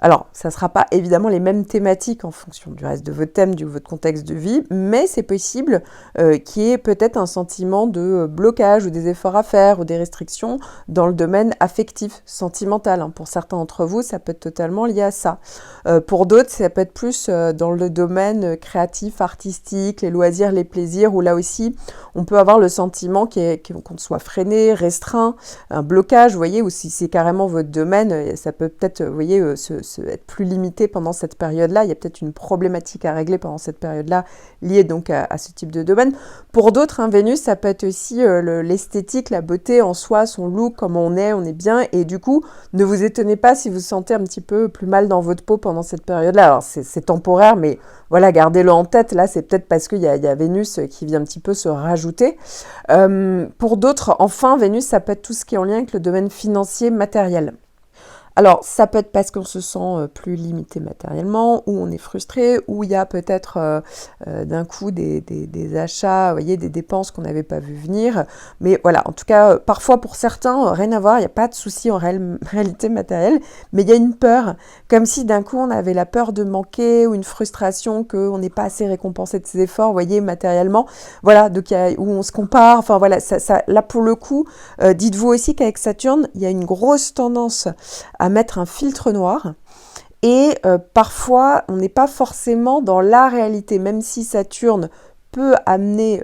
Speaker 1: Alors, ça ne sera pas évidemment les mêmes thématiques en fonction du reste de votre thème, de votre contexte de vie, mais c'est possible qu'il y ait peut-être un sentiment de blocage ou des efforts à faire ou des restrictions dans le domaine affectif, sentimental. Hein. Pour certains d'entre vous, ça peut être totalement lié à ça. Pour d'autres, ça peut être plus dans le domaine créatif, artistique, les loisirs, les plaisirs, où là aussi, on peut avoir le sentiment qu'on soit freiné, restreint, un blocage, vous voyez, ou si c'est carrément votre domaine, ça peut peut-être, vous voyez, être plus limité pendant cette période-là. Il y a peut-être une problématique à régler pendant cette période-là liée donc à ce type de domaine. Pour d'autres, Vénus, ça peut être aussi l'esthétique, la beauté en soi, son look, comment on est bien. Et du coup, ne vous étonnez pas si vous vous sentez un petit peu plus mal dans votre peau pendant cette période-là. Alors, c'est temporaire, mais voilà, gardez-le en tête. Là, c'est peut-être parce qu'il y a Vénus qui vient un petit peu se rajouter. Pour d'autres, enfin, Vénus, ça peut être tout ce qui est en lien avec le domaine financier, matériel. Alors, ça peut être parce qu'on se sent plus limité matériellement, ou on est frustré, ou il y a peut-être d'un coup des achats, vous voyez, des dépenses qu'on n'avait pas vu venir. Mais voilà, en tout cas, parfois pour certains, rien à voir, il n'y a pas de souci en réalité matérielle, mais il y a une peur, comme si d'un coup on avait la peur de manquer, ou une frustration qu'on n'est pas assez récompensé de ses efforts, vous voyez, matériellement. Voilà, donc où on se compare, enfin voilà, là pour le coup, dites-vous aussi qu'avec Saturne, il y a une grosse tendance à mettre un filtre noir et parfois on n'est pas forcément dans la réalité, même si Saturne peut amener,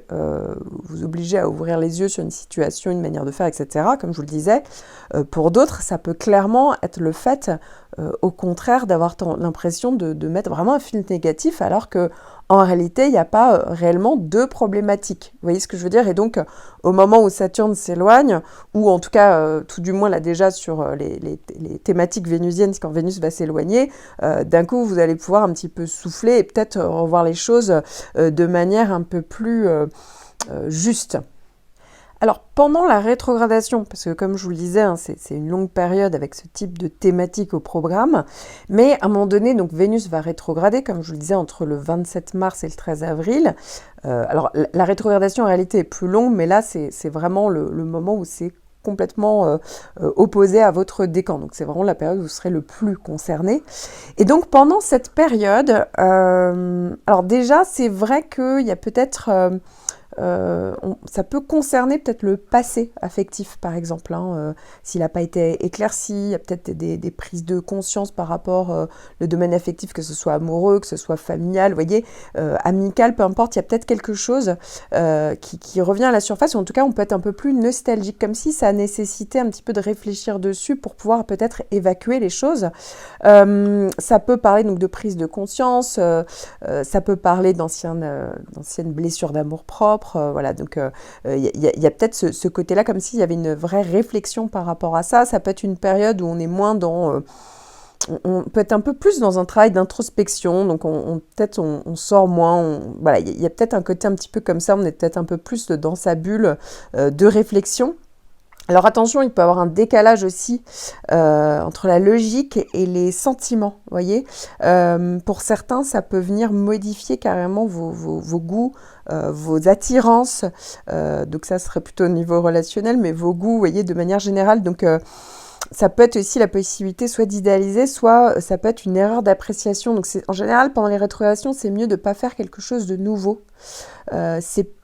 Speaker 1: vous obliger à ouvrir les yeux sur une situation, une manière de faire, etc., comme je vous le disais. Pour d'autres, ça peut clairement être le fait, au contraire, d'avoir l'impression de mettre vraiment un filtre négatif, alors que en réalité, il n'y a pas réellement de problématique. Vous voyez ce que je veux dire? Et donc, au moment où Saturne s'éloigne, ou en tout cas, tout du moins là déjà sur les thématiques vénusiennes, quand Vénus va s'éloigner, d'un coup, vous allez pouvoir un petit peu souffler et peut-être revoir les choses de manière un peu plus juste. Alors, pendant la rétrogradation, parce que comme je vous le disais, hein, c'est une longue période avec ce type de thématique au programme, mais à un moment donné, donc Vénus va rétrograder, comme je vous le disais, entre le 27 mars et le 13 avril. Alors, la rétrogradation en réalité est plus longue, mais là, c'est vraiment le moment où c'est complètement opposé à votre décan. Donc, c'est vraiment la période où vous serez le plus concerné. Et donc, pendant cette période, alors déjà, c'est vrai qu'il y a peut-être... ça peut concerner peut-être le passé affectif, par exemple. S'il n'a pas été éclairci, il y a peut-être des prises de conscience par rapport le domaine affectif, que ce soit amoureux, que ce soit familial, vous voyez, amical, peu importe, il y a peut-être quelque chose qui revient à la surface, ou en tout cas, on peut être un peu plus nostalgique, comme si ça nécessitait un petit peu de réfléchir dessus pour pouvoir peut-être évacuer les choses. Ça peut parler donc de prise de conscience, ça peut parler d'anciennes blessures d'amour-propre, propre. Voilà, donc il y a peut-être ce côté-là, comme s'il y avait une vraie réflexion par rapport à ça. Ça peut être une période où on est moins dans... on peut être un peu plus dans un travail d'introspection, donc peut-être on sort moins, voilà, il y a peut-être un côté un petit peu comme ça, on est peut-être un peu plus dans sa bulle de réflexion. Alors attention, il peut y avoir un décalage aussi entre la logique et les sentiments, vous voyez. Pour certains, ça peut venir modifier carrément vos goûts, vos attirances, donc ça serait plutôt au niveau relationnel, mais vos goûts, vous voyez, de manière générale, donc... ça peut être aussi la possibilité soit d'idéaliser, soit ça peut être une erreur d'appréciation. Donc en général, pendant les rétrogradations, c'est mieux de ne pas faire quelque chose de nouveau.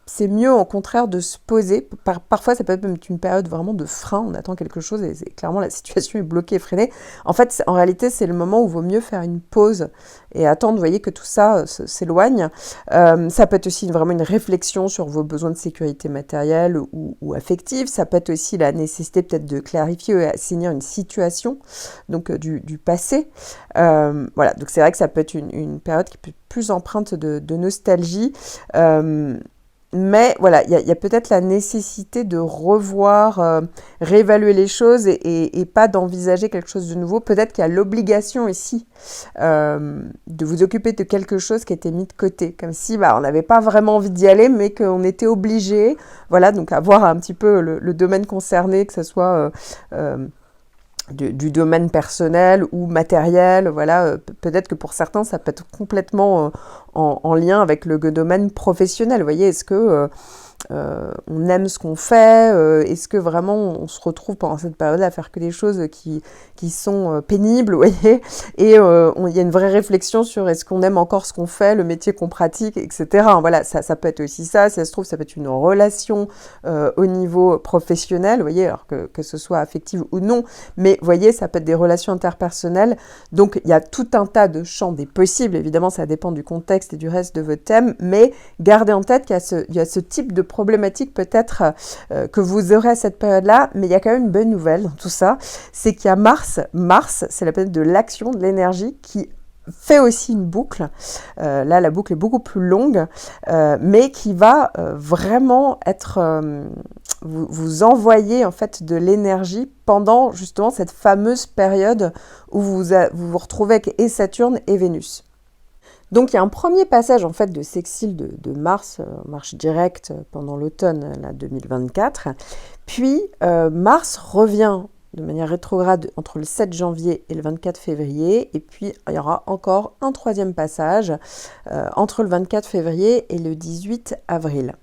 Speaker 1: C'est mieux au contraire de se poser. Parfois, ça peut être même une période vraiment de frein. On attend quelque chose et clairement la situation est bloquée et freinée. En fait, en réalité, c'est le moment où il vaut mieux faire une pause et attendre, vous voyez, que tout ça s'éloigne. Ça peut être aussi vraiment une réflexion sur vos besoins de sécurité matérielle ou affective. Ça peut être aussi la nécessité peut-être de clarifier ou assainir une situation, donc du passé. Voilà, donc c'est vrai que ça peut être une période qui peut être plus empreinte de nostalgie. Mais voilà, il y a peut-être la nécessité de revoir, réévaluer les choses et pas d'envisager quelque chose de nouveau. Peut-être qu'il y a l'obligation ici de vous occuper de quelque chose qui a été mis de côté. Comme si on n'avait pas vraiment envie d'y aller, mais qu'on était obligé. Voilà, donc à voir un petit peu le domaine concerné, que ce soit... du domaine personnel ou matériel, voilà, peut-être que pour certains, ça peut être complètement en lien avec le domaine professionnel. Vous voyez, est-ce que on aime ce qu'on fait, est-ce que vraiment on se retrouve pendant cette période à faire que des choses qui sont pénibles, vous voyez, et il y a une vraie réflexion sur est-ce qu'on aime encore ce qu'on fait, le métier qu'on pratique, etc. Voilà, ça peut être aussi ça, si ça se trouve, ça peut être une relation au niveau professionnel, vous voyez, alors que ce soit affective ou non, mais vous voyez, ça peut être des relations interpersonnelles, donc il y a tout un tas de champs des possibles, évidemment ça dépend du contexte et du reste de votre thème, mais gardez en tête qu'il y a ce type de problématique peut-être que vous aurez à cette période-là, mais il y a quand même une bonne nouvelle dans tout ça, c'est qu'il y a Mars, c'est la planète de l'action, de l'énergie, qui fait aussi une boucle, là la boucle est beaucoup plus longue, mais qui va vraiment être, vous envoyer en fait de l'énergie pendant justement cette fameuse période où vous retrouvez avec et Saturne et Vénus. Donc il y a un premier passage en fait de sextile de Mars, marche directe pendant l'automne 2024, puis Mars revient de manière rétrograde entre le 7 janvier et le 24 février, et puis il y aura encore un troisième passage entre le 24 février et le 18 avril.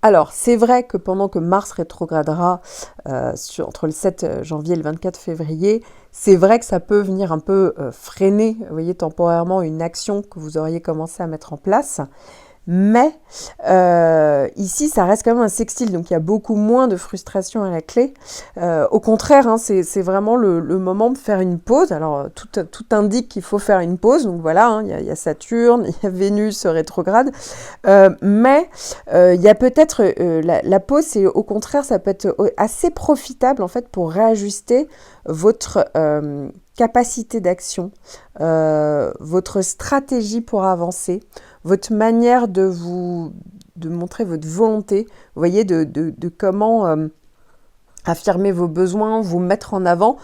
Speaker 1: Alors, c'est vrai que pendant que Mars rétrogradera entre le 7 janvier et le 24 février, c'est vrai que ça peut venir un peu freiner, vous voyez, temporairement une action que vous auriez commencé à mettre en place. Mais ici, ça reste quand même un sextile, donc il y a beaucoup moins de frustration à la clé. Au contraire, c'est vraiment le moment de faire une pause. Alors, tout indique qu'il faut faire une pause. Donc voilà, il y a Saturne, il y a Vénus rétrograde. Mais il y a peut-être la pause, c'est au contraire, ça peut être assez profitable en fait pour réajuster votre capacité d'action, votre stratégie pour avancer, votre manière de montrer votre volonté, vous voyez, de comment affirmer vos besoins, vous mettre en avant,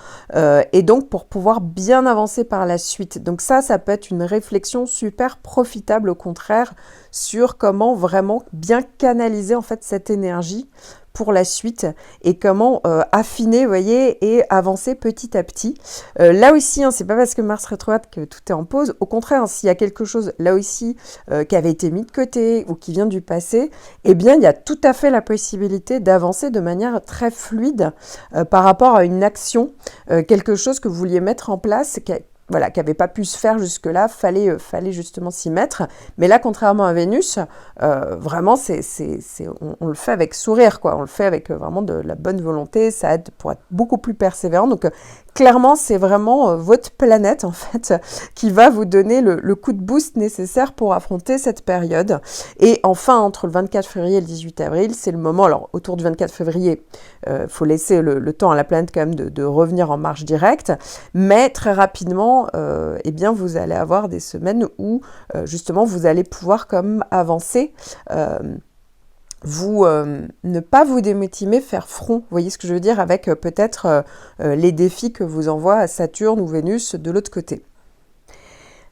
Speaker 1: et donc pour pouvoir bien avancer par la suite. Donc ça peut être une réflexion super profitable au contraire sur comment vraiment bien canaliser en fait cette énergie pour la suite et comment affiner, vous voyez, et avancer petit à petit. Là aussi, c'est pas parce que Mars rétrograde que tout est en pause. Au contraire, s'il y a quelque chose là aussi qui avait été mis de côté ou qui vient du passé, eh bien, il y a tout à fait la possibilité d'avancer de manière très fluide par rapport à une action, quelque chose que vous vouliez mettre en place, qui n'avait pas pu se faire jusque-là, fallait justement s'y mettre. Mais là, contrairement à Vénus, vraiment, on le fait avec sourire, quoi. On le fait avec vraiment de la bonne volonté, ça aide pour être beaucoup plus persévérant. Donc, clairement, c'est vraiment votre planète, en fait, qui va vous donner le coup de boost nécessaire pour affronter cette période. Et enfin, entre le 24 février et le 18 avril, c'est le moment, alors autour du 24 février, faut laisser le temps à la planète quand même de revenir en marche directe, mais très rapidement, eh bien, vous allez avoir des semaines où, justement, vous allez pouvoir comme avancer vous ne pas vous démotiver, faire front, vous voyez ce que je veux dire, avec peut-être les défis que vous envoie Saturne ou Vénus de l'autre côté.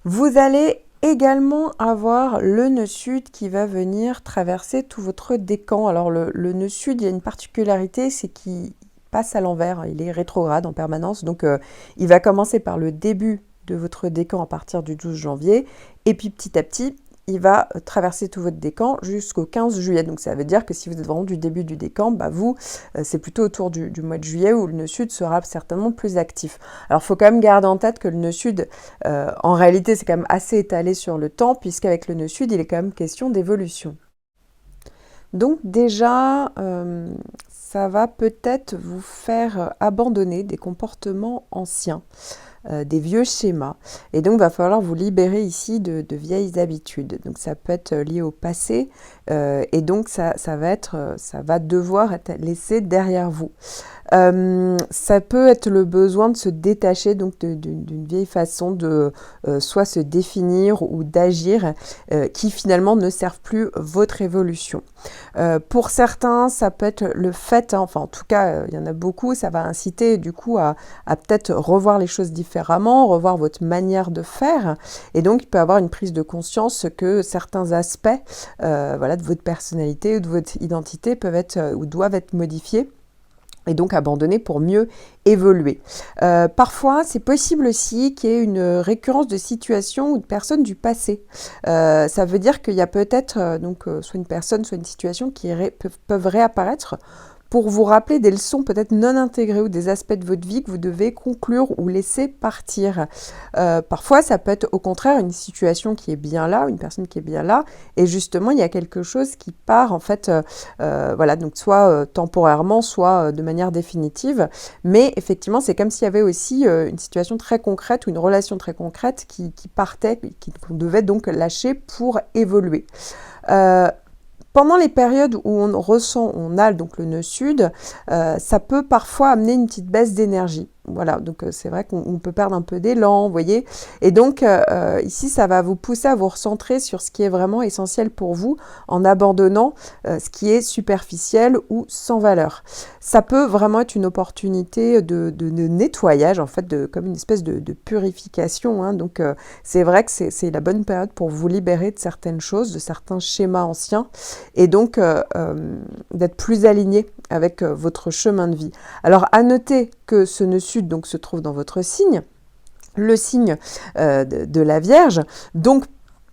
Speaker 1: Vous allez également avoir le nœud sud qui va venir traverser tout votre décan. Alors le nœud sud, il y a une particularité, c'est qu'il passe à l'envers, il est rétrograde en permanence, donc il va commencer par le début de votre décan à partir du 12 janvier, et puis petit à petit, il va traverser tout votre décan jusqu'au 15 juillet. Donc ça veut dire que si vous êtes vraiment du début du décan, bah vous, c'est plutôt autour du mois de juillet où le nœud sud sera certainement plus actif. Alors il faut quand même garder en tête que le nœud sud, en réalité, c'est quand même assez étalé sur le temps, puisqu'avec le nœud sud, il est quand même question d'évolution. Donc déjà, ça va peut-être vous faire abandonner des comportements anciens, des vieux schémas. Et donc, il va falloir vous libérer ici de vieilles habitudes. Donc, ça peut être lié au passé. Et donc, ça va devoir être laissé derrière vous. Ça peut être le besoin de se détacher donc d'une vieille façon de soit se définir ou d'agir qui finalement ne servent plus votre évolution. Pour certains, ça peut être le fait, enfin en tout cas, il y en a beaucoup, ça va inciter du coup à peut-être revoir les choses différemment, revoir votre manière de faire. Et donc, il peut y avoir une prise de conscience que certains aspects voilà, de votre personnalité ou de votre identité peuvent être ou doivent être modifiés et donc abandonner pour mieux évoluer. Parfois, c'est possible aussi qu'il y ait une récurrence de situations ou de personnes du passé. Ça veut dire qu'il y a peut-être soit une personne, soit une situation qui peuvent réapparaître pour vous rappeler des leçons peut-être non intégrées ou des aspects de votre vie que vous devez conclure ou laisser partir. Parfois, ça peut être au contraire une situation qui est bien là, une personne qui est bien là, et justement, il y a quelque chose qui part en fait, voilà, donc soit temporairement, soit de manière définitive, mais effectivement, c'est comme s'il y avait aussi une situation très concrète ou une relation très concrète qui partait, qu'on devait donc lâcher pour évoluer. Pendant les périodes où on a donc le nœud sud, ça peut parfois amener une petite baisse d'énergie. Voilà, donc c'est vrai qu'on peut perdre un peu d'élan, vous voyez. Et donc ici, ça va vous pousser à vous recentrer sur ce qui est vraiment essentiel pour vous en abandonnant ce qui est superficiel ou sans valeur. Ça peut vraiment être une opportunité de nettoyage, en fait, comme une espèce de purification. Hein. Donc c'est vrai que c'est la bonne période pour vous libérer de certaines choses, de certains schémas anciens, et donc d'être plus aligné avec votre chemin de vie. Alors à noter que ce nœud sud donc se trouve dans votre signe, le signe de la Vierge. Donc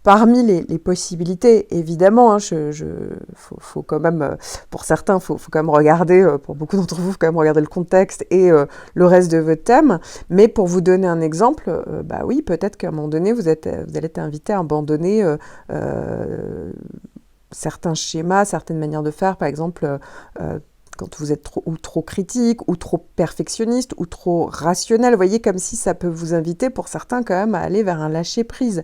Speaker 1: parmi les possibilités, évidemment, hein, faut quand même, pour certains, faut quand même regarder, pour beaucoup d'entre vous, faut quand même regarder le contexte et le reste de votre thème. Mais pour vous donner un exemple, bah oui, peut-être qu'à un moment donné, vous allez être invité à abandonner certains schémas, certaines manières de faire, par exemple, quand vous êtes trop critique, ou trop perfectionniste, ou trop rationnel. Vous voyez, comme si ça peut vous inviter, pour certains, quand même, à aller vers un lâcher-prise,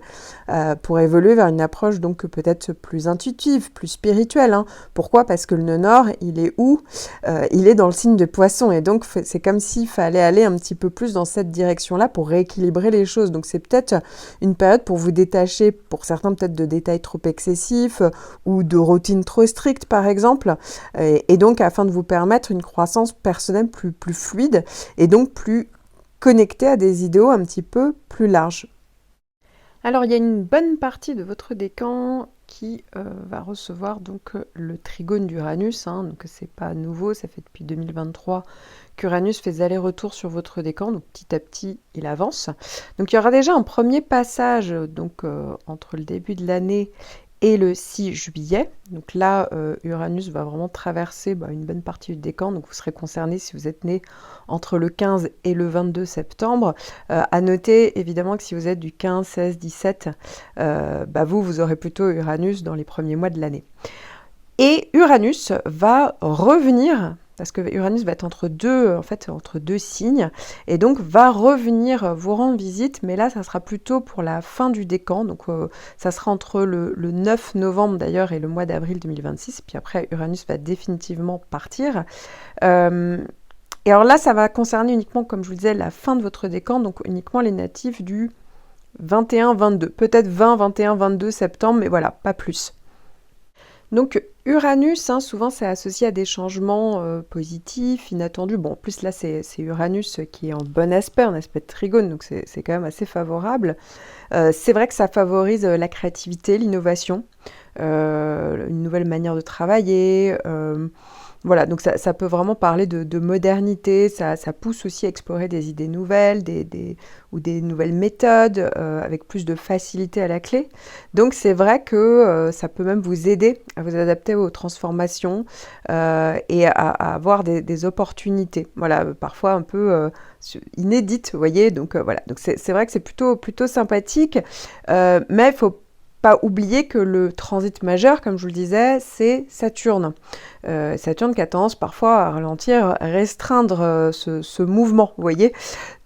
Speaker 1: pour évoluer vers une approche donc peut-être plus intuitive, plus spirituelle. Hein. Pourquoi ? Parce que le nœud nord, il est où ? Il est dans le signe de Poisson, et donc c'est comme s'il fallait aller un petit peu plus dans cette direction-là pour rééquilibrer les choses. Donc c'est peut-être une période pour vous détacher, pour certains peut-être de détails trop excessifs, ou de routines trop strictes, par exemple, et donc afin de vous permettre une croissance personnelle plus fluide et donc plus connectée à des idéaux un petit peu plus larges. Alors il y a une bonne partie de votre décan qui va recevoir donc le trigone d'Uranus, hein, donc c'est pas nouveau, ça fait depuis 2023 qu'Uranus fait des allers-retours sur votre décan, donc petit à petit il avance. Donc il y aura déjà un premier passage donc entre le début de l'année et le 6 juillet. Donc là, Uranus va vraiment traverser une bonne partie du décan. Donc vous serez concerné si vous êtes né entre le 15 et le 22 septembre. À noter évidemment que si vous êtes du 15, 16, 17, vous aurez plutôt Uranus dans les premiers mois de l'année. Et Uranus va revenir, parce que Uranus va être entre deux signes, et donc va revenir vous rendre visite, mais là, ça sera plutôt pour la fin du décan, donc ça sera entre le 9 novembre d'ailleurs et le mois d'avril 2026, puis après, Uranus va définitivement partir. Et alors là, ça va concerner uniquement, comme je vous disais, la fin de votre décan, donc uniquement les natifs du 21-22, peut-être 20, 21, 22 septembre, mais voilà, pas plus. Donc Uranus, hein, souvent c'est associé à des changements positifs, inattendus. Bon, en plus là c'est Uranus qui est en bon aspect, en aspect de trigone, donc c'est quand même assez favorable. C'est vrai que ça favorise la créativité, l'innovation, une nouvelle manière de travailler. Voilà, donc ça peut vraiment parler de modernité, ça pousse aussi à explorer des idées nouvelles ou des nouvelles méthodes avec plus de facilité à la clé. Donc c'est vrai que ça peut même vous aider à vous adapter aux transformations et à avoir des opportunités. Voilà, parfois un peu inédites, vous voyez. Donc voilà, donc c'est vrai que c'est plutôt sympathique, mais il faut pas oublier que le transit majeur, comme je vous le disais, c'est Saturne. Saturne qui a tendance parfois à ralentir, à restreindre ce mouvement, vous voyez.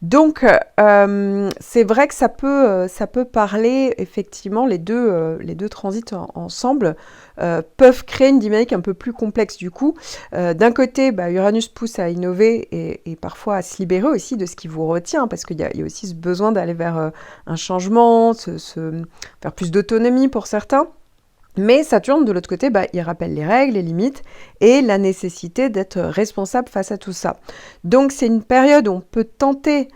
Speaker 1: Donc, c'est vrai que ça peut parler, effectivement, les deux transits ensemble peuvent créer une dynamique un peu plus complexe du coup. D'un côté, bah, Uranus pousse à innover et parfois à se libérer aussi de ce qui vous retient, parce qu'il y a aussi ce besoin d'aller vers un changement, faire plus d'autonomie pour certains. Mais Saturne, de l'autre côté, bah, il rappelle les règles, les limites et la nécessité d'être responsable face à tout ça. Donc c'est une période où on peut tenter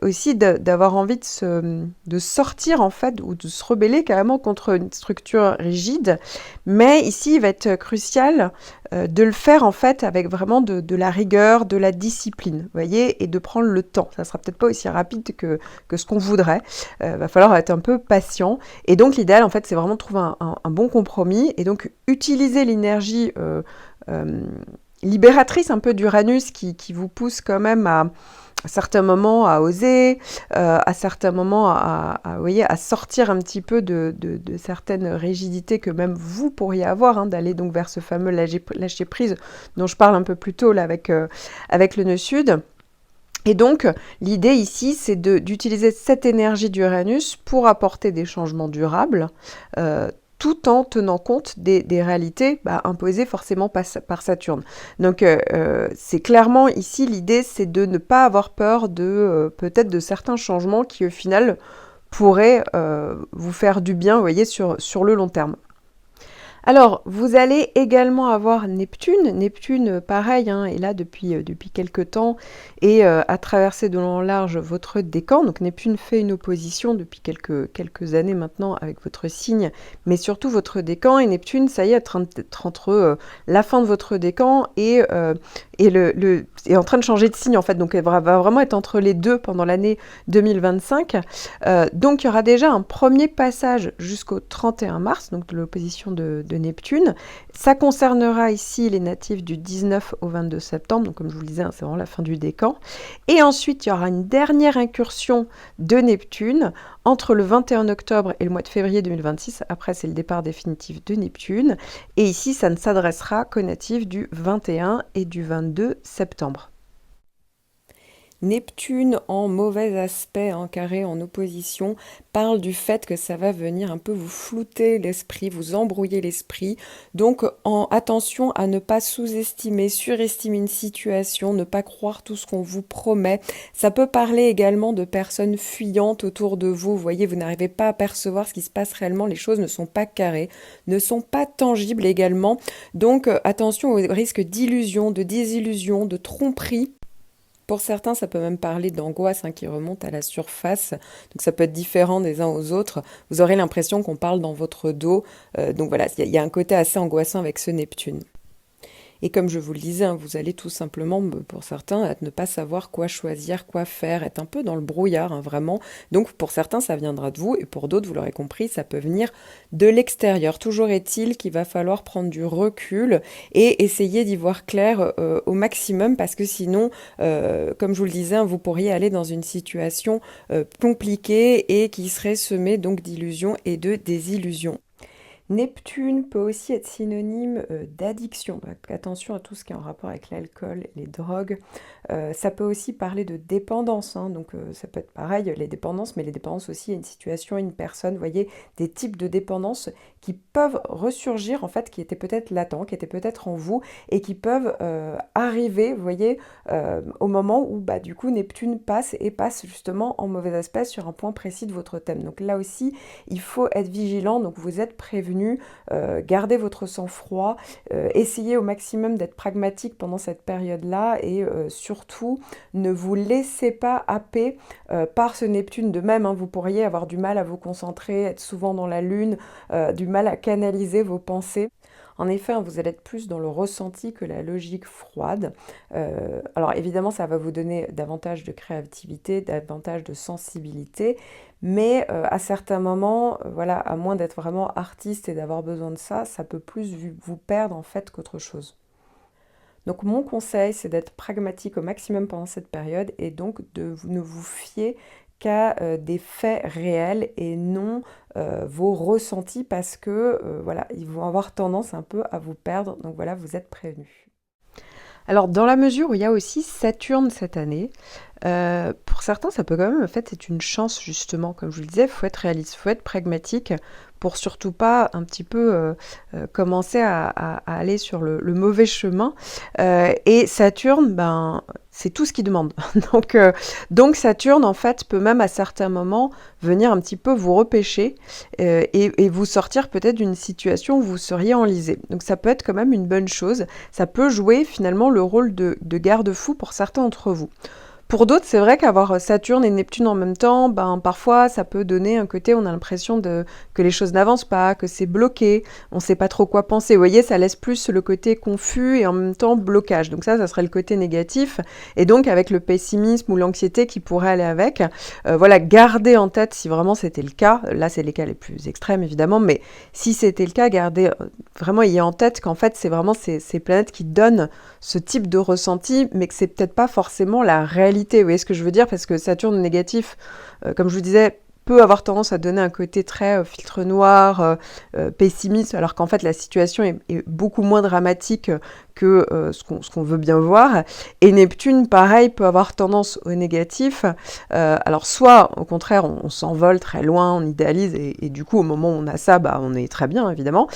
Speaker 1: aussi d'avoir envie de sortir en fait ou de se rebeller carrément contre une structure rigide. Mais ici, il va être crucial de le faire en fait avec vraiment de la rigueur, de la discipline, vous voyez, et de prendre le temps. Ça sera peut-être pas aussi rapide que ce qu'on voudrait. Va falloir être un peu patient. Et donc l'idéal en fait, c'est vraiment de trouver un bon compromis et donc utiliser l'énergie euh, libératrice un peu d'Uranus qui vous pousse quand même à certains moments à oser, à certains moments vous voyez, à sortir un petit peu de certaines rigidités que même vous pourriez avoir, hein, d'aller donc vers ce fameux lâcher prise dont je parle un peu plus tôt là, avec le nœud sud. Et donc, l'idée ici, c'est d'utiliser cette énergie d'Uranus pour apporter des changements durables, tout en tenant compte des réalités imposées forcément par Saturne. Donc c'est clairement ici l'idée, c'est de ne pas avoir peur de peut-être de certains changements qui au final pourraient vous faire du bien, vous voyez, sur le long terme. Alors, vous allez également avoir Neptune. Neptune, pareil, hein, est là depuis quelques temps et a traversé de long en large votre décan. Donc, Neptune fait une opposition depuis quelques années maintenant avec votre signe, mais surtout votre décan. Et Neptune, ça y est, entre la fin de votre décan est en train de changer de signe, en fait. Donc, elle va vraiment être entre les deux pendant l'année 2025. Donc, il y aura déjà un premier passage jusqu'au 31 mars, donc de l'opposition de Neptune. Ça concernera ici les natifs du 19 au 22 septembre, donc comme je vous le disais, hein, c'est vraiment la fin du décan. Et ensuite, il y aura une dernière incursion de Neptune entre le 21 octobre et le mois de février 2026. Après, c'est le départ définitif de Neptune. Et ici, ça ne s'adressera qu'aux natifs du 21 et du 22 septembre. Neptune en mauvais aspect, en carré, en opposition, parle du fait que ça va venir un peu vous flouter l'esprit, vous embrouiller l'esprit. Donc attention à ne pas sous-estimer, surestimer une situation, ne pas croire tout ce qu'on vous promet. Ça peut parler également de personnes fuyantes autour de vous. Vous voyez, vous n'arrivez pas à percevoir ce qui se passe réellement. Les choses ne sont pas carrées, ne sont pas tangibles également. Donc attention au risque d'illusion, de désillusion, de tromperie. Pour certains, ça peut même parler d'angoisse, hein, qui remonte à la surface. Donc ça peut être différent des uns aux autres. Vous aurez l'impression qu'on parle dans votre dos. Donc voilà, il y a un côté assez angoissant avec ce Neptune. Et comme je vous le disais, hein, vous allez tout simplement, pour certains, ne pas savoir quoi choisir, quoi faire, être un peu dans le brouillard, hein, vraiment. Donc pour certains, ça viendra de vous, et pour d'autres, vous l'aurez compris, ça peut venir de l'extérieur. Toujours est-il qu'il va falloir prendre du recul et essayer d'y voir clair au maximum, parce que sinon, comme je vous le disais, hein, vous pourriez aller dans une situation compliquée et qui serait semée donc d'illusions et de désillusions. Neptune peut aussi être synonyme d'addiction. Donc, attention à tout ce qui est en rapport avec l'alcool, les drogues. Ça peut aussi parler de dépendance, hein. Donc ça peut être pareil, les dépendances, mais les dépendances aussi, il y a une situation, une personne, vous voyez, des types de dépendances qui peuvent ressurgir, en fait, qui étaient peut-être latents, qui étaient peut-être en vous, et qui peuvent arriver, vous voyez, au moment où, du coup, Neptune passe justement en mauvais aspect sur un point précis de votre thème. Donc là aussi, il faut être vigilant, donc vous êtes prévenu. prévenus, gardez votre sang-froid, essayez au maximum d'être pragmatique pendant cette période-là et surtout ne vous laissez pas happer par ce Neptune. De même, hein, vous pourriez avoir du mal à vous concentrer, être souvent dans la lune, du mal à canaliser vos pensées. En effet, hein, vous allez être plus dans le ressenti que la logique froide. Alors évidemment, ça va vous donner davantage de créativité, davantage de sensibilité, mais à certains moments, voilà, à moins d'être vraiment artiste et d'avoir besoin de ça, ça peut plus vous perdre en fait qu'autre chose. Donc mon conseil, c'est d'être pragmatique au maximum pendant cette période et donc de ne vous fier qu'à des faits réels et non vos ressentis parce que voilà, ils vont avoir tendance un peu à vous perdre. Donc voilà, vous êtes prévenus. Alors dans la mesure où il y a aussi Saturne cette année, pour certains ça peut quand même en fait être une chance justement, comme je vous le disais, il faut être réaliste, il faut être pragmatique pour surtout pas un petit peu commencer à aller sur le mauvais chemin. Et Saturne, ben, c'est tout ce qu'il demande. Donc Saturne, en fait, peut même à certains moments venir un petit peu vous repêcher et vous sortir peut-être d'une situation où vous seriez enlisé. Donc ça peut être quand même une bonne chose. Ça peut jouer finalement le rôle de garde-fou pour certains d'entre vous. Pour d'autres, c'est vrai qu'avoir Saturne et Neptune en même temps, ben, parfois, ça peut donner un côté, on a l'impression que les choses n'avancent pas, que c'est bloqué, on ne sait pas trop quoi penser. Vous voyez, ça laisse plus le côté confus et en même temps blocage. Donc ça serait le côté négatif. Et donc, avec le pessimisme ou l'anxiété qui pourrait aller avec, voilà, gardez en tête si vraiment c'était le cas. Là, c'est les cas les plus extrêmes, évidemment, mais si c'était le cas, gardez vraiment, ayez en tête qu'en fait, c'est vraiment ces planètes qui donnent ce type de ressenti, mais que c'est peut-être pas forcément la réalité. Vous voyez ce que je veux dire? Parce que Saturne négatif, comme je vous disais, peut avoir tendance à donner un côté très filtre noir, pessimiste, alors qu'en fait la situation est beaucoup moins dramatique que ce qu'on veut bien voir. Et Neptune, pareil, peut avoir tendance au négatif. Alors soit, au contraire, on s'envole très loin, on idéalise, et du coup, au moment où on a ça, bah, on est très bien, évidemment.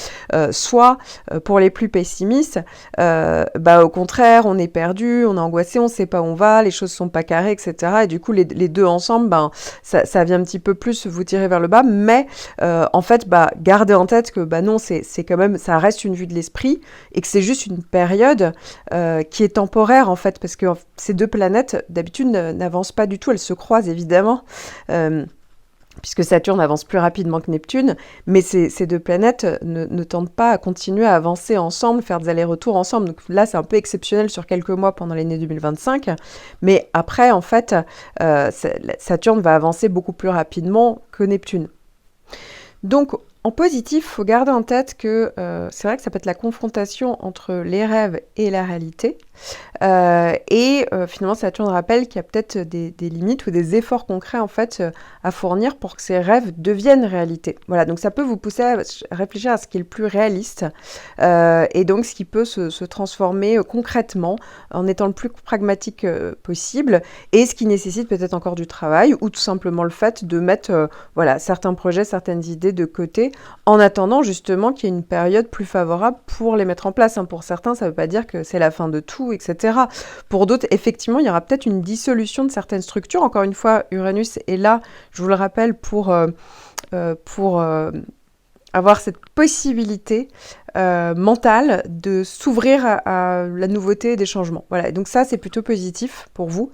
Speaker 1: Soit, pour les plus pessimistes, bah, au contraire, on est perdu, on est angoissé, on ne sait pas où on va, les choses ne sont pas carrées, etc. Et du coup, les deux ensemble, ben, ça vient un petit peu plus vous tirer vers le bas. Mais en fait, bah, gardez en tête que bah, non, c'est quand même, ça reste une vue de l'esprit et que c'est juste une période qui est temporaire en fait, parce que ces deux planètes d'habitude n'avancent pas du tout, elles se croisent évidemment, puisque Saturne avance plus rapidement que Neptune, mais ces deux planètes ne tentent pas à continuer à avancer ensemble, faire des allers-retours ensemble. Donc là, c'est un peu exceptionnel sur quelques mois pendant l'année 2025, mais après, en fait, Saturne va avancer beaucoup plus rapidement que Neptune. Donc, en positif, il faut garder en tête que c'est vrai que ça peut être la confrontation entre les rêves et la réalité. Finalement, Saturne rappelle qu'il y a peut-être des limites ou des efforts concrets en fait à fournir pour que ces rêves deviennent réalité. Voilà, donc ça peut vous pousser à réfléchir à ce qui est le plus réaliste et donc ce qui peut se transformer concrètement en étant le plus pragmatique possible et ce qui nécessite peut-être encore du travail ou tout simplement le fait de mettre voilà, certains projets, certaines idées de côté en attendant justement qu'il y ait une période plus favorable pour les mettre en place. Hein. Pour certains, ça ne veut pas dire que c'est la fin de tout, etc. Pour d'autres, effectivement, il y aura peut-être une dissolution de certaines structures. Encore une fois, Uranus est là, je vous le rappelle, pour avoir cette possibilité mentale de s'ouvrir à la nouveauté et des changements. Voilà, et donc ça, c'est plutôt positif pour vous.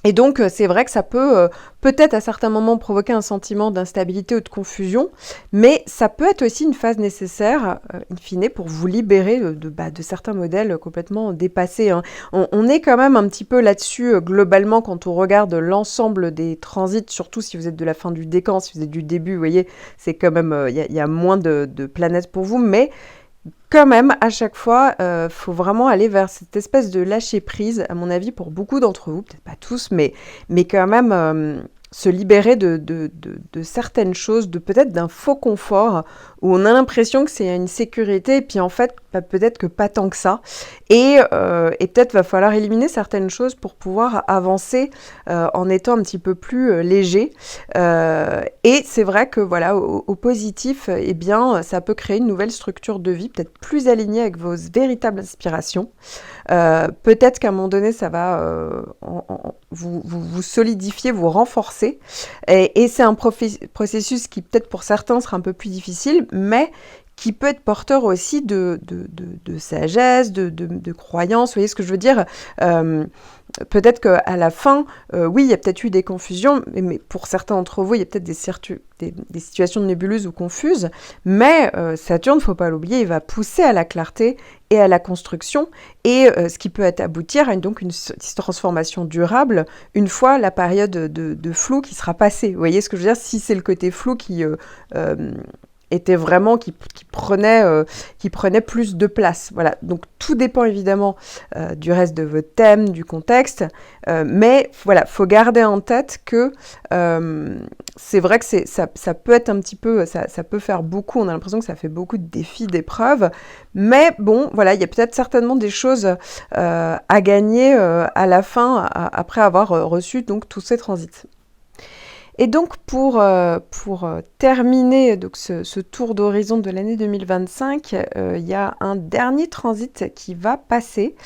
Speaker 1: Et donc, c'est vrai que ça peut peut-être à certains moments provoquer un sentiment d'instabilité ou de confusion, mais ça peut être aussi une phase nécessaire, in fine, pour vous libérer de certains modèles complètement dépassés. Hein. On est quand même un petit peu là-dessus, globalement, quand on regarde l'ensemble des transits, surtout si vous êtes de la fin du décan, si vous êtes du début, vous voyez, c'est quand même, y a moins de planètes pour vous, mais quand même, à chaque fois, faut vraiment aller vers cette espèce de lâcher-prise, à mon avis, pour beaucoup d'entre vous, peut-être pas tous, mais quand même se libérer de certaines choses, peut-être d'un faux confort, où on a l'impression que c'est une sécurité, et puis en fait, peut-être que pas tant que ça. Et peut-être va falloir éliminer certaines choses pour pouvoir avancer en étant un petit peu plus léger. Et c'est vrai que voilà, au positif, eh bien, ça peut créer une nouvelle structure de vie, peut-être plus alignée avec vos véritables inspirations. Peut-être qu'à un moment donné, ça va vous solidifier, vous renforcer. Et c'est un processus qui peut-être pour certains sera un peu plus difficile, mais qui peut être porteur aussi de sagesse, de croyance. Vous voyez ce que je veux dire? Peut-être qu'à la fin, oui, il y a peut-être eu des confusions, mais pour certains d'entre vous, il y a peut-être des situations nébuleuses ou confuses, mais Saturne, il ne faut pas l'oublier, il va pousser à la clarté et à la construction, et ce qui peut aboutir à donc une transformation durable une fois la période de flou qui sera passée. Vous voyez ce que je veux dire? Si c'est le côté flou était vraiment qui prenait plus de place. Voilà. Donc tout dépend évidemment du reste de votre thème, du contexte, mais voilà, faut garder en tête que c'est vrai que ça peut être un petit peu, ça peut faire beaucoup. On a l'impression que ça fait beaucoup de défis, d'épreuves, mais bon, voilà, il y a peut-être certainement des choses à gagner à la fin après avoir reçu donc tous ces transits. Et donc pour terminer donc ce tour d'horizon de l'année 2025, il y a un dernier transit qui va passer.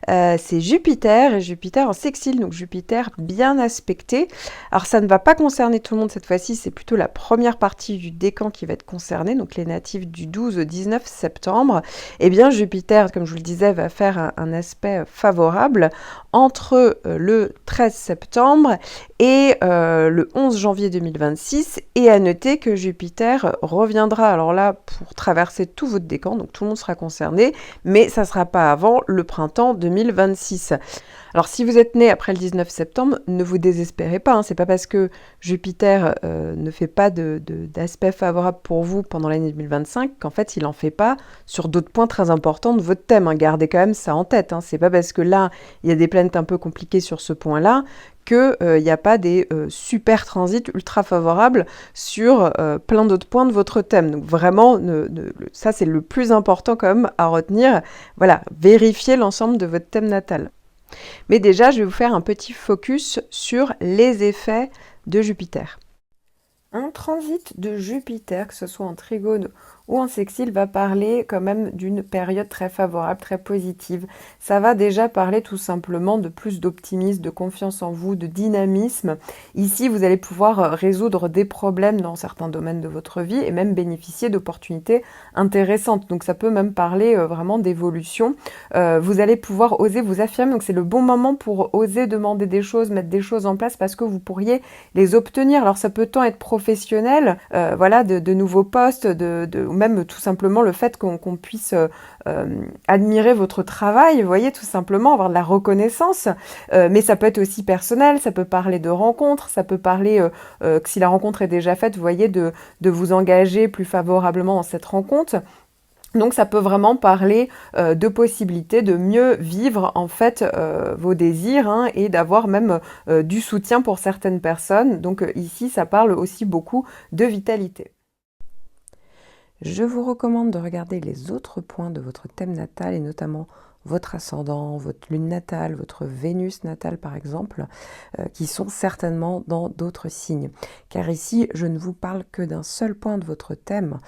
Speaker 1: C'est Jupiter, et Jupiter en sextile, donc Jupiter bien aspecté. Alors ça ne va pas concerner tout le monde cette fois-ci, c'est plutôt la première partie du décan qui va être concernée, donc les natifs du 12 au 19 septembre. Eh bien Jupiter, comme je vous le disais, va faire un aspect favorable entre le 13 septembre et le 11 janvier 2026, et à noter que Jupiter reviendra, alors là, pour traverser tout votre décan, donc tout le monde sera concerné, mais ça ne sera pas avant le printemps 2026. Alors si vous êtes né après le 19 septembre, ne vous désespérez pas, hein, c'est pas parce que Jupiter ne fait pas d'aspect favorable pour vous pendant l'année 2025 qu'en fait il n'en fait pas sur d'autres points très importants de votre thème, hein. Gardez quand même ça en tête, hein. C'est pas parce que là il y a des planètes un peu compliquées sur ce point-là qu'il n'y a pas des super transits ultra favorables sur plein d'autres points de votre thème. Donc vraiment, ça c'est le plus important quand même à retenir. Voilà, vérifiez l'ensemble de votre thème natal. Mais déjà, je vais vous faire un petit focus sur les effets de Jupiter. Un transit de Jupiter, que ce soit en trigone ou en sextile, va parler quand même d'une période très favorable, très positive. Ça va déjà parler tout simplement de plus d'optimisme, de confiance en vous, de dynamisme. Ici, vous allez pouvoir résoudre des problèmes dans certains domaines de votre vie et même bénéficier d'opportunités intéressantes. Donc ça peut même parler vraiment d'évolution. Vous allez pouvoir oser vous affirmer. Donc c'est le bon moment pour oser demander des choses, mettre des choses en place parce que vous pourriez les obtenir. Alors ça peut tant être professionnel, voilà, de nouveaux postes, ou même tout simplement le fait qu'on puisse admirer votre travail, vous voyez, tout simplement, avoir de la reconnaissance. Mais ça peut être aussi personnel, ça peut parler de rencontres, ça peut parler que si la rencontre est déjà faite, vous voyez, de vous engager plus favorablement dans cette rencontre. Donc ça peut vraiment parler de possibilités de mieux vivre en fait vos désirs, hein, et d'avoir même du soutien pour certaines personnes. Donc ici ça parle aussi beaucoup de vitalité. Je vous recommande de regarder les autres points de votre thème natal et notamment votre ascendant, votre lune natale, votre Vénus natale par exemple, qui sont certainement dans d'autres signes. Car ici, je ne vous parle que d'un seul point de votre thème,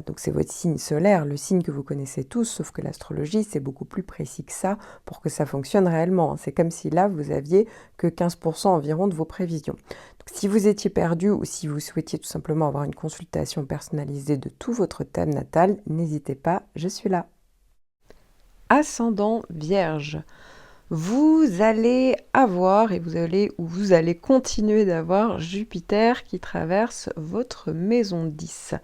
Speaker 1: donc c'est votre signe solaire, le signe que vous connaissez tous, sauf que l'astrologie, c'est beaucoup plus précis que ça pour que ça fonctionne réellement. C'est comme si là, vous aviez que 15% environ de vos prévisions. Donc, si vous étiez perdu ou si vous souhaitiez tout simplement avoir une consultation personnalisée de tout votre thème natal, n'hésitez pas, je suis là. Ascendant Vierge, vous allez avoir et vous allez continuer d'avoir Jupiter qui traverse votre maison 10.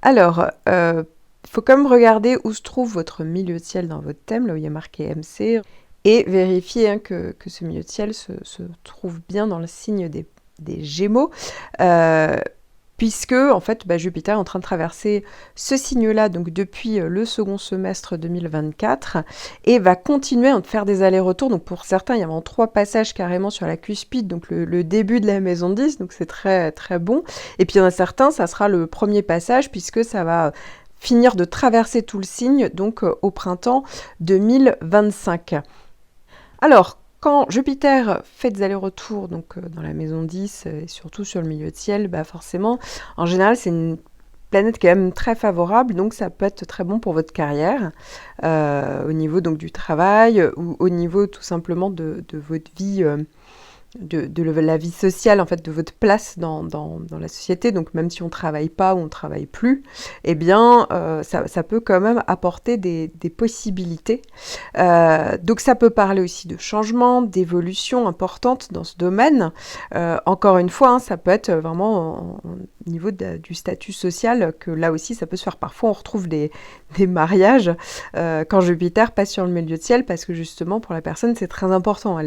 Speaker 1: Alors, il faut quand même regarder où se trouve votre milieu de ciel dans votre thème, là où il y a marqué MC, et vérifier, hein, que ce milieu de ciel se trouve bien dans le signe des Gémeaux. Puisque en fait Jupiter est en train de traverser ce signe-là donc depuis le second semestre 2024 et va continuer à faire des allers-retours. Donc pour certains, il y a vraiment 3 passages carrément sur la cuspide, donc le début de la maison 10, donc c'est très très bon. Et puis il y en a certains, ça sera le premier passage puisque ça va finir de traverser tout le signe donc au printemps 2025. Alors, quand Jupiter fait des allers-retours donc dans la maison 10 et surtout sur le milieu de ciel, forcément, en général, c'est une planète qui est quand même très favorable, donc ça peut être très bon pour votre carrière, au niveau donc du travail ou au niveau tout simplement de votre vie, de la vie sociale, en fait, de votre place dans la société. Donc même si on travaille pas ou on travaille plus, eh bien ça peut quand même apporter des possibilités. Donc ça peut parler aussi de changement, d'évolution importante dans ce domaine. Encore une fois, hein, ça peut être vraiment au niveau du statut social, que là aussi ça peut se faire. Parfois on retrouve des mariages quand Jupiter passe sur le milieu de ciel, parce que justement pour la personne c'est très important.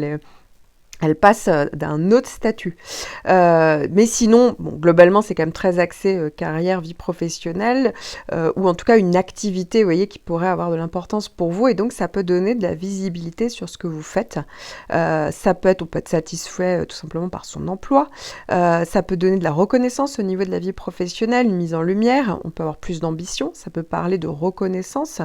Speaker 1: Elle passe d'un autre statut. Mais sinon, bon, globalement, c'est quand même très axé carrière, vie professionnelle, ou en tout cas une activité, vous voyez, qui pourrait avoir de l'importance pour vous. Et donc, ça peut donner de la visibilité sur ce que vous faites. On peut être satisfait tout simplement par son emploi. Ça peut donner de la reconnaissance au niveau de la vie professionnelle, une mise en lumière. On peut avoir plus d'ambition. Ça peut parler de reconnaissance.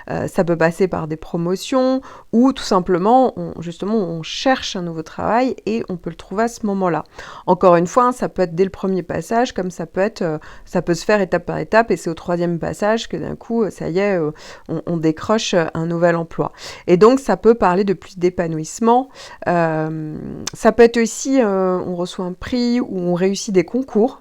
Speaker 1: Ça peut passer par des promotions, ou tout simplement, on cherche un nouveau travail et on peut le trouver à ce moment-là. Encore une fois, hein, ça peut être dès le premier passage, comme ça peut se faire étape par étape, et c'est au troisième passage que d'un coup, ça y est, on décroche un nouvel emploi. Et donc, ça peut parler de plus d'épanouissement. Ça peut être aussi, on reçoit un prix ou on réussit des concours.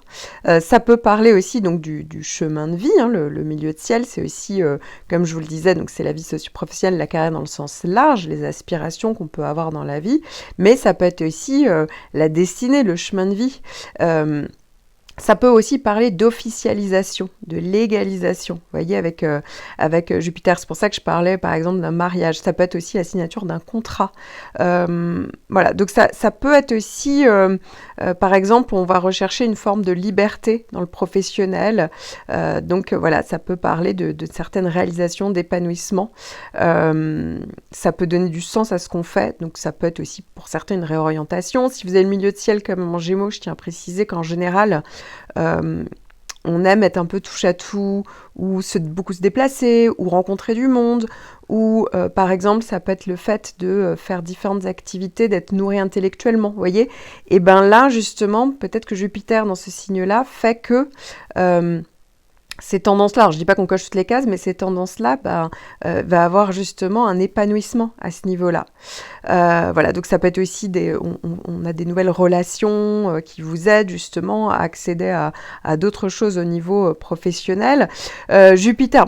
Speaker 1: Ça peut parler aussi donc du chemin de vie, hein, le milieu de ciel, c'est aussi, comme je vous le disais, donc c'est la vie socio-professionnelle, la carrière dans le sens large, les aspirations qu'on peut avoir dans la vie, mais ça peut être aussi la destinée, le chemin de vie. Ça peut aussi parler d'officialisation, de légalisation, vous voyez, avec Jupiter. C'est pour ça que je parlais, par exemple, d'un mariage. Ça peut être aussi la signature d'un contrat. Voilà, donc ça peut être aussi, par exemple, on va rechercher une forme de liberté dans le professionnel. Donc voilà, ça peut parler de certaines réalisations, d'épanouissement. Ça peut donner du sens à ce qu'on fait. Donc ça peut être aussi, pour certains, une réorientation. Si vous avez le milieu de ciel comme en Gémeaux, je tiens à préciser qu'en général, on aime être un peu touche à tout, ou beaucoup se déplacer, ou rencontrer du monde, ou par exemple ça peut être le fait de faire différentes activités, d'être nourri intellectuellement, vous voyez. Et bien là justement, peut-être que Jupiter dans ce signe-là fait que ces tendances-là, alors je dis pas qu'on coche toutes les cases, mais ces tendances-là va avoir justement un épanouissement à ce niveau-là. Voilà, donc ça peut être aussi on a des nouvelles relations qui vous aident justement à accéder à d'autres choses au niveau professionnel. Jupiter,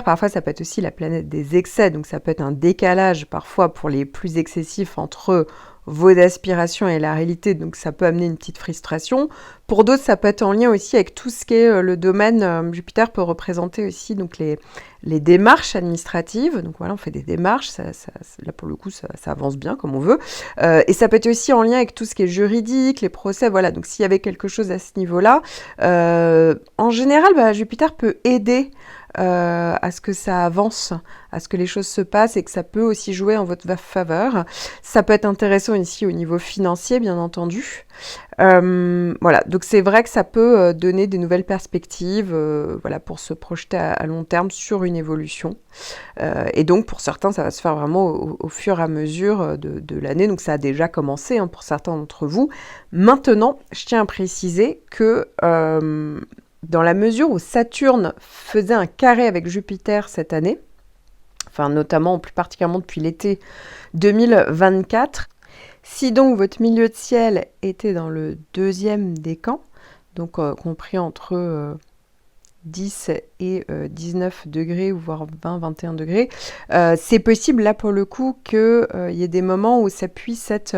Speaker 1: parfois ça peut être aussi la planète des excès, donc ça peut être un décalage parfois pour les plus excessifs entre vos aspirations et la réalité, donc ça peut amener une petite frustration. Pour d'autres, ça peut être en lien aussi avec tout ce qui est le domaine. Jupiter peut représenter aussi donc les démarches administratives. Donc voilà, on fait des démarches, là pour le coup, ça avance bien comme on veut. Et ça peut être aussi en lien avec tout ce qui est juridique, les procès. Voilà, donc s'il y avait quelque chose à ce niveau-là, en général, Jupiter peut aider à ce que ça avance, à ce que les choses se passent, et que ça peut aussi jouer en votre faveur. Ça peut être intéressant ici au niveau financier, bien entendu. Voilà, donc c'est vrai que ça peut donner des nouvelles perspectives, voilà, pour se projeter à long terme sur une évolution. Et donc pour certains, ça va se faire vraiment au fur et à mesure de l'année. Donc ça a déjà commencé, hein, pour certains d'entre vous. Maintenant, je tiens à préciser que dans la mesure où Saturne faisait un carré avec Jupiter cette année, enfin notamment plus particulièrement depuis l'été 2024, si donc votre milieu de ciel était dans le deuxième décan, donc compris entre 10 et 19 degrés, ou voire 20-21 degrés, c'est possible là pour le coup qu'il y ait des moments où ça puisse être...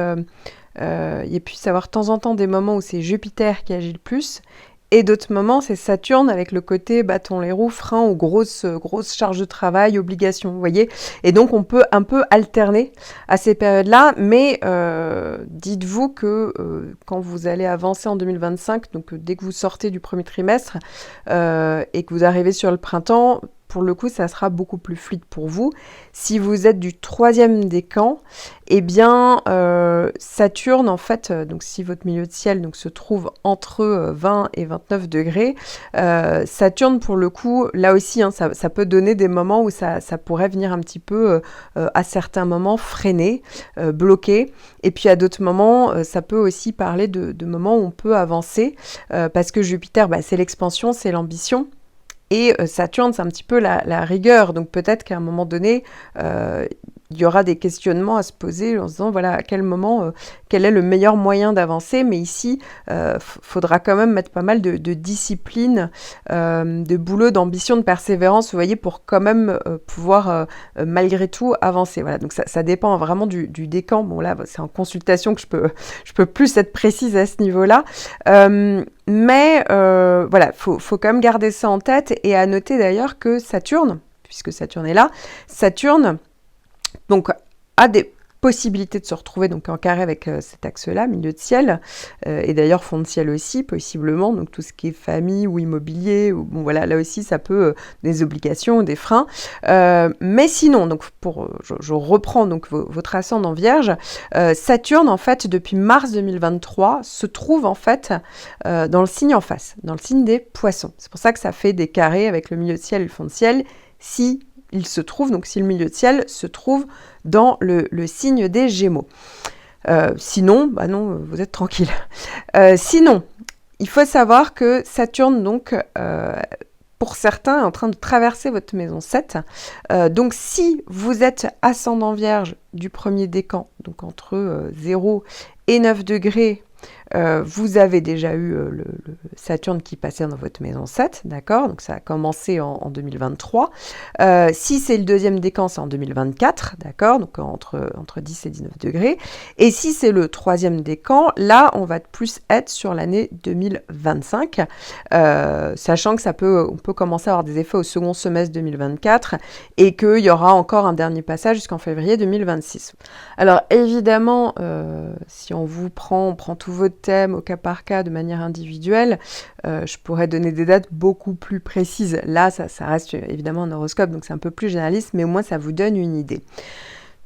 Speaker 1: il puisse y avoir de temps en temps des moments où c'est Jupiter qui agit le plus, et d'autres moments, c'est Saturne avec le côté bâton les roues, frein ou grosse charge de travail, obligation, vous voyez. Et donc, on peut un peu alterner à ces périodes-là, mais dites-vous que quand vous allez avancer en 2025, donc dès que vous sortez du premier trimestre et que vous arrivez sur le printemps, pour le coup, ça sera beaucoup plus fluide pour vous. Si vous êtes du troisième décan, eh bien, Saturne, en fait, donc si votre milieu de ciel donc, se trouve entre 20 et 29 degrés, Saturne, pour le coup, là aussi, hein, ça peut donner des moments où ça pourrait venir un petit peu, à certains moments, freiner, bloquer. Et puis, à d'autres moments, ça peut aussi parler de moments où on peut avancer, parce que Jupiter, c'est l'expansion, c'est l'ambition. Et Saturne, c'est un petit peu la rigueur. Donc peut-être qu'à un moment donné, il y aura des questionnements à se poser en se disant, voilà, à quel moment, quel est le meilleur moyen d'avancer. Mais ici, faudra quand même mettre pas mal de discipline, de boulot, d'ambition, de persévérance, vous voyez, pour quand même pouvoir, malgré tout, avancer. Voilà, donc ça dépend vraiment du décan. Bon, là, c'est en consultation que je peux plus être précise à ce niveau-là. Mais voilà, faut quand même garder ça en tête et à noter d'ailleurs que Saturne, puisque Saturne est là, Saturne donc a des possibilités de se retrouver donc en carré avec cet axe-là, milieu de ciel, et d'ailleurs fond de ciel aussi, possiblement, donc tout ce qui est famille ou immobilier, ou, bon voilà, là aussi ça peut, des obligations, des freins, mais sinon, donc je reprends donc votre ascendant Vierge, Saturne en fait depuis mars 2023 se trouve en fait dans le signe en face, dans le signe des Poissons. C'est pour ça que ça fait des carrés avec le milieu de ciel et le fond de ciel, si il se trouve, donc si le milieu de ciel se trouve dans le signe des Gémeaux. Sinon, bah non, vous êtes tranquille. Sinon, il faut savoir que Saturne, donc, pour certains, est en train de traverser votre maison 7. Donc, si vous êtes ascendant Vierge du premier décan, donc entre 0 et 9 degrés, vous avez déjà eu le Saturne qui passait dans votre maison 7, d'accord? Donc ça a commencé en 2023. Si c'est le deuxième décan, c'est en 2024, d'accord? Donc entre 10 et 19 degrés. Et si c'est le troisième décan, là, on va plus être sur l'année 2025, sachant que on peut commencer à avoir des effets au second semestre 2024 et qu'il y aura encore un dernier passage jusqu'en février 2026. Alors évidemment, si on prend tous vos thèmes au cas par cas de manière individuelle, je pourrais donner des dates beaucoup plus précises. Là, ça reste évidemment un horoscope, donc c'est un peu plus généraliste, mais au moins ça vous donne une idée.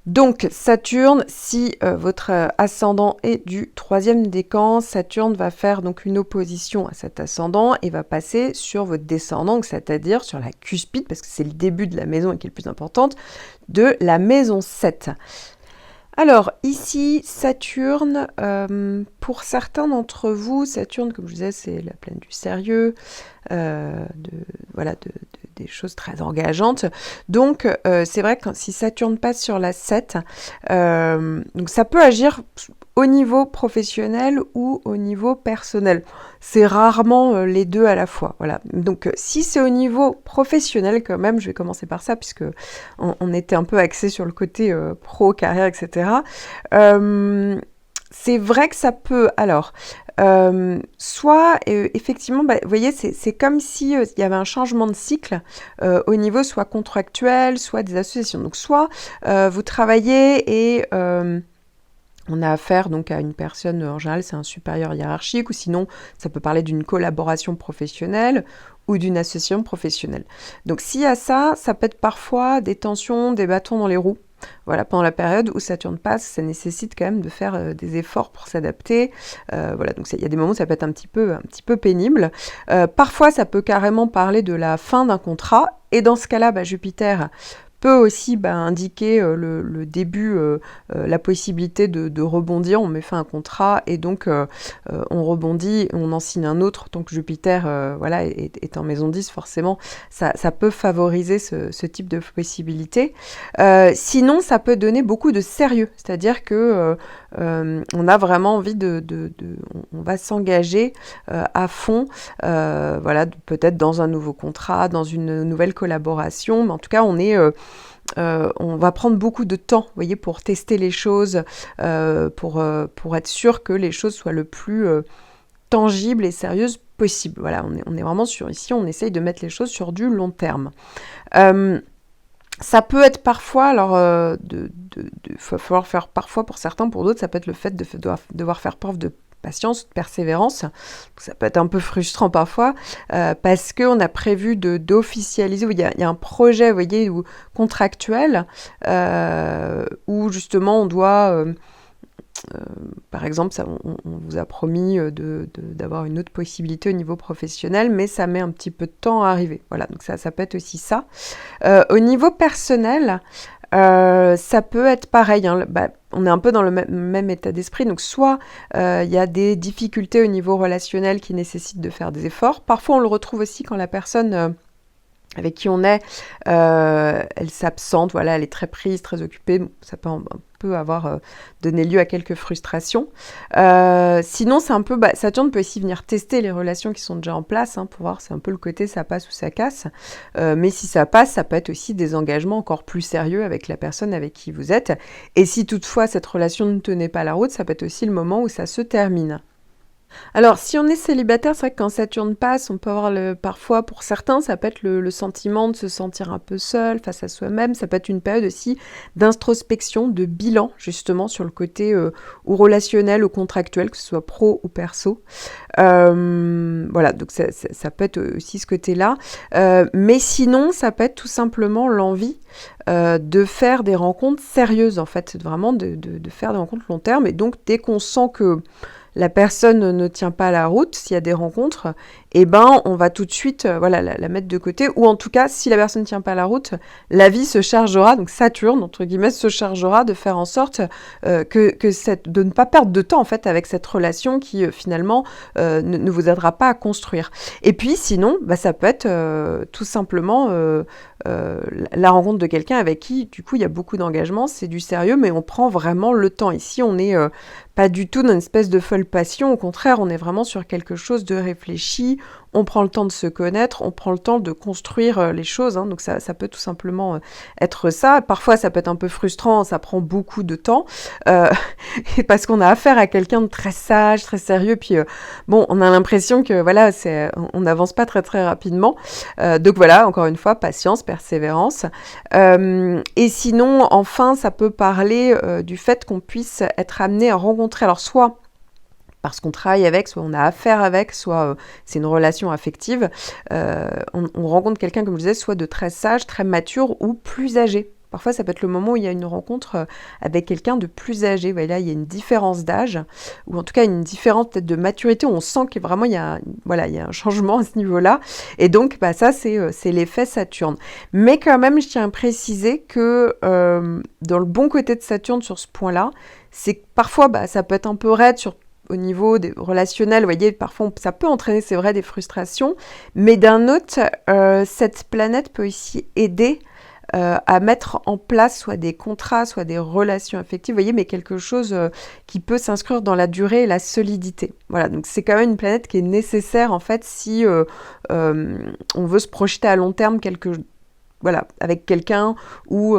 Speaker 1: Donc Saturne, si votre ascendant est du troisième décan, Saturne va faire donc une opposition à cet ascendant et va passer sur votre descendant, c'est-à-dire sur la cuspide, parce que c'est le début de la maison et qui est le plus importante, de la maison 7. Alors, ici, Saturne, pour certains d'entre vous, Saturne, comme je disais, c'est la planète du sérieux, des choses très engageantes. Donc, c'est vrai que si Saturne passe sur la 7, donc ça peut agir au niveau professionnel ou au niveau personnel. C'est rarement les deux à la fois. Voilà. Donc, si c'est au niveau professionnel, quand même, je vais commencer par ça, puisque on était un peu axé sur le côté pro, carrière, etc. C'est vrai que ça peut, alors, soit effectivement, vous voyez, c'est comme si il y avait un changement de cycle au niveau soit contractuel, soit des associations. Donc, soit vous travaillez et on a affaire donc à une personne, en général, c'est un supérieur hiérarchique, ou sinon, ça peut parler d'une collaboration professionnelle ou d'une association professionnelle. Donc, s'il y a ça, ça peut être parfois des tensions, des bâtons dans les roues. Voilà, pendant la période où Saturne passe, ça nécessite quand même de faire des efforts pour s'adapter. Voilà, donc il y a des moments où ça peut être un petit peu pénible. Parfois, ça peut carrément parler de la fin d'un contrat. Et dans ce cas-là, Jupiter peut aussi indiquer le début, la possibilité de rebondir. On met fin à un contrat et donc on rebondit, on en signe un autre. Donc Jupiter est en maison 10, forcément, ça peut favoriser ce type de possibilité. Sinon, ça peut donner beaucoup de sérieux, c'est-à-dire que on a vraiment envie on va s'engager à fond, peut-être dans un nouveau contrat, dans une nouvelle collaboration, mais en tout cas, on va prendre beaucoup de temps, vous voyez, pour tester les choses, pour être sûr que les choses soient le plus tangibles et sérieuses possible. Voilà, on est vraiment ici, on essaye de mettre les choses sur du long terme. Ça peut être parfois, alors, faut falloir faire parfois pour certains, pour d'autres, ça peut être le fait de devoir faire preuve de patience, de persévérance. Ça peut être un peu frustrant parfois, parce qu'on a prévu d'officialiser, il y a un projet, vous voyez, contractuel, où justement on doit... par exemple, on vous a promis d'avoir une autre possibilité au niveau professionnel, mais ça met un petit peu de temps à arriver. Voilà, donc ça peut être aussi ça. Au niveau personnel, ça peut être pareil, hein, on est un peu dans le même état d'esprit, donc soit il y a des difficultés au niveau relationnel qui nécessitent de faire des efforts. Parfois, on le retrouve aussi quand la personne avec qui on est, elle s'absente, voilà, elle est très prise, très occupée. Bon, ça peut un peu avoir donné lieu à quelques frustrations. Sinon, c'est un peu, Saturne peut aussi venir tester les relations qui sont déjà en place, hein, pour voir, c'est un peu le côté ça passe ou ça casse. Mais si ça passe, ça peut être aussi des engagements encore plus sérieux avec la personne avec qui vous êtes. Et si toutefois cette relation ne tenait pas la route, ça peut être aussi le moment où ça se termine. Alors, si on est célibataire, c'est vrai que quand Saturne passe, on peut avoir parfois, pour certains, ça peut être le sentiment de se sentir un peu seul face à soi-même. Ça peut être une période aussi d'introspection, de bilan, justement, sur le côté ou relationnel ou contractuel, que ce soit pro ou perso. Voilà, donc ça peut être aussi ce côté-là. Mais sinon, ça peut être tout simplement l'envie de faire des rencontres sérieuses, en fait, vraiment de faire des rencontres long terme. Et donc, dès qu'on sent que la personne ne tient pas la route, s'il y a des rencontres, eh ben, on va tout de suite la mettre de côté. Ou en tout cas, si la personne ne tient pas la route, la vie se chargera, donc Saturne, entre guillemets, se chargera de faire en sorte de ne pas perdre de temps, en fait, avec cette relation qui, finalement, ne vous aidera pas à construire. Et puis, sinon, ça peut être tout simplement la rencontre de quelqu'un avec qui, du coup, il y a beaucoup d'engagement, c'est du sérieux, mais on prend vraiment le temps. Ici, on est pas du tout dans une espèce de folle passion, au contraire, on est vraiment sur quelque chose de réfléchi, on prend le temps de se connaître, on prend le temps de construire les choses, hein, donc ça peut tout simplement être ça. Parfois, ça peut être un peu frustrant, ça prend beaucoup de temps, parce qu'on a affaire à quelqu'un de très sage, très sérieux, puis bon, on a l'impression que voilà, on n'avance pas très très rapidement, donc voilà, encore une fois, patience, persévérance. Et sinon, enfin, ça peut parler du fait qu'on puisse être amené à rencontrer, alors soit parce qu'on travaille avec, soit on a affaire avec, soit c'est une relation affective, on rencontre quelqu'un, comme je disais, soit de très sage, très mature ou plus âgé. Parfois, ça peut être le moment où il y a une rencontre avec quelqu'un de plus âgé. Là, il y a une différence d'âge, ou en tout cas une différence peut-être de maturité, où on sent qu'il vraiment il y a un changement à ce niveau-là. Et donc, ça, c'est l'effet Saturne. Mais quand même, je tiens à préciser que dans le bon côté de Saturne sur ce point-là, c'est que parfois, ça peut être un peu raide au niveau des relationnels, vous voyez, parfois ça peut entraîner, c'est vrai, des frustrations, mais d'un autre, cette planète peut aussi aider à mettre en place soit des contrats, soit des relations affectives, vous voyez, mais quelque chose qui peut s'inscrire dans la durée et la solidité. Voilà, donc c'est quand même une planète qui est nécessaire, en fait, si on veut se projeter à long terme avec quelqu'un ou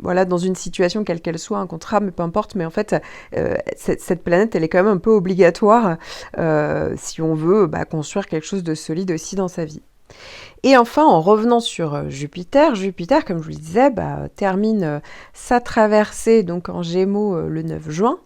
Speaker 1: dans une situation quelle qu'elle soit, un contrat, mais peu importe, mais en fait, cette planète, elle est quand même un peu obligatoire si on veut construire quelque chose de solide aussi dans sa vie. Et enfin, en revenant sur Jupiter, comme je vous le disais, termine sa traversée donc en Gémeaux le 9 juin,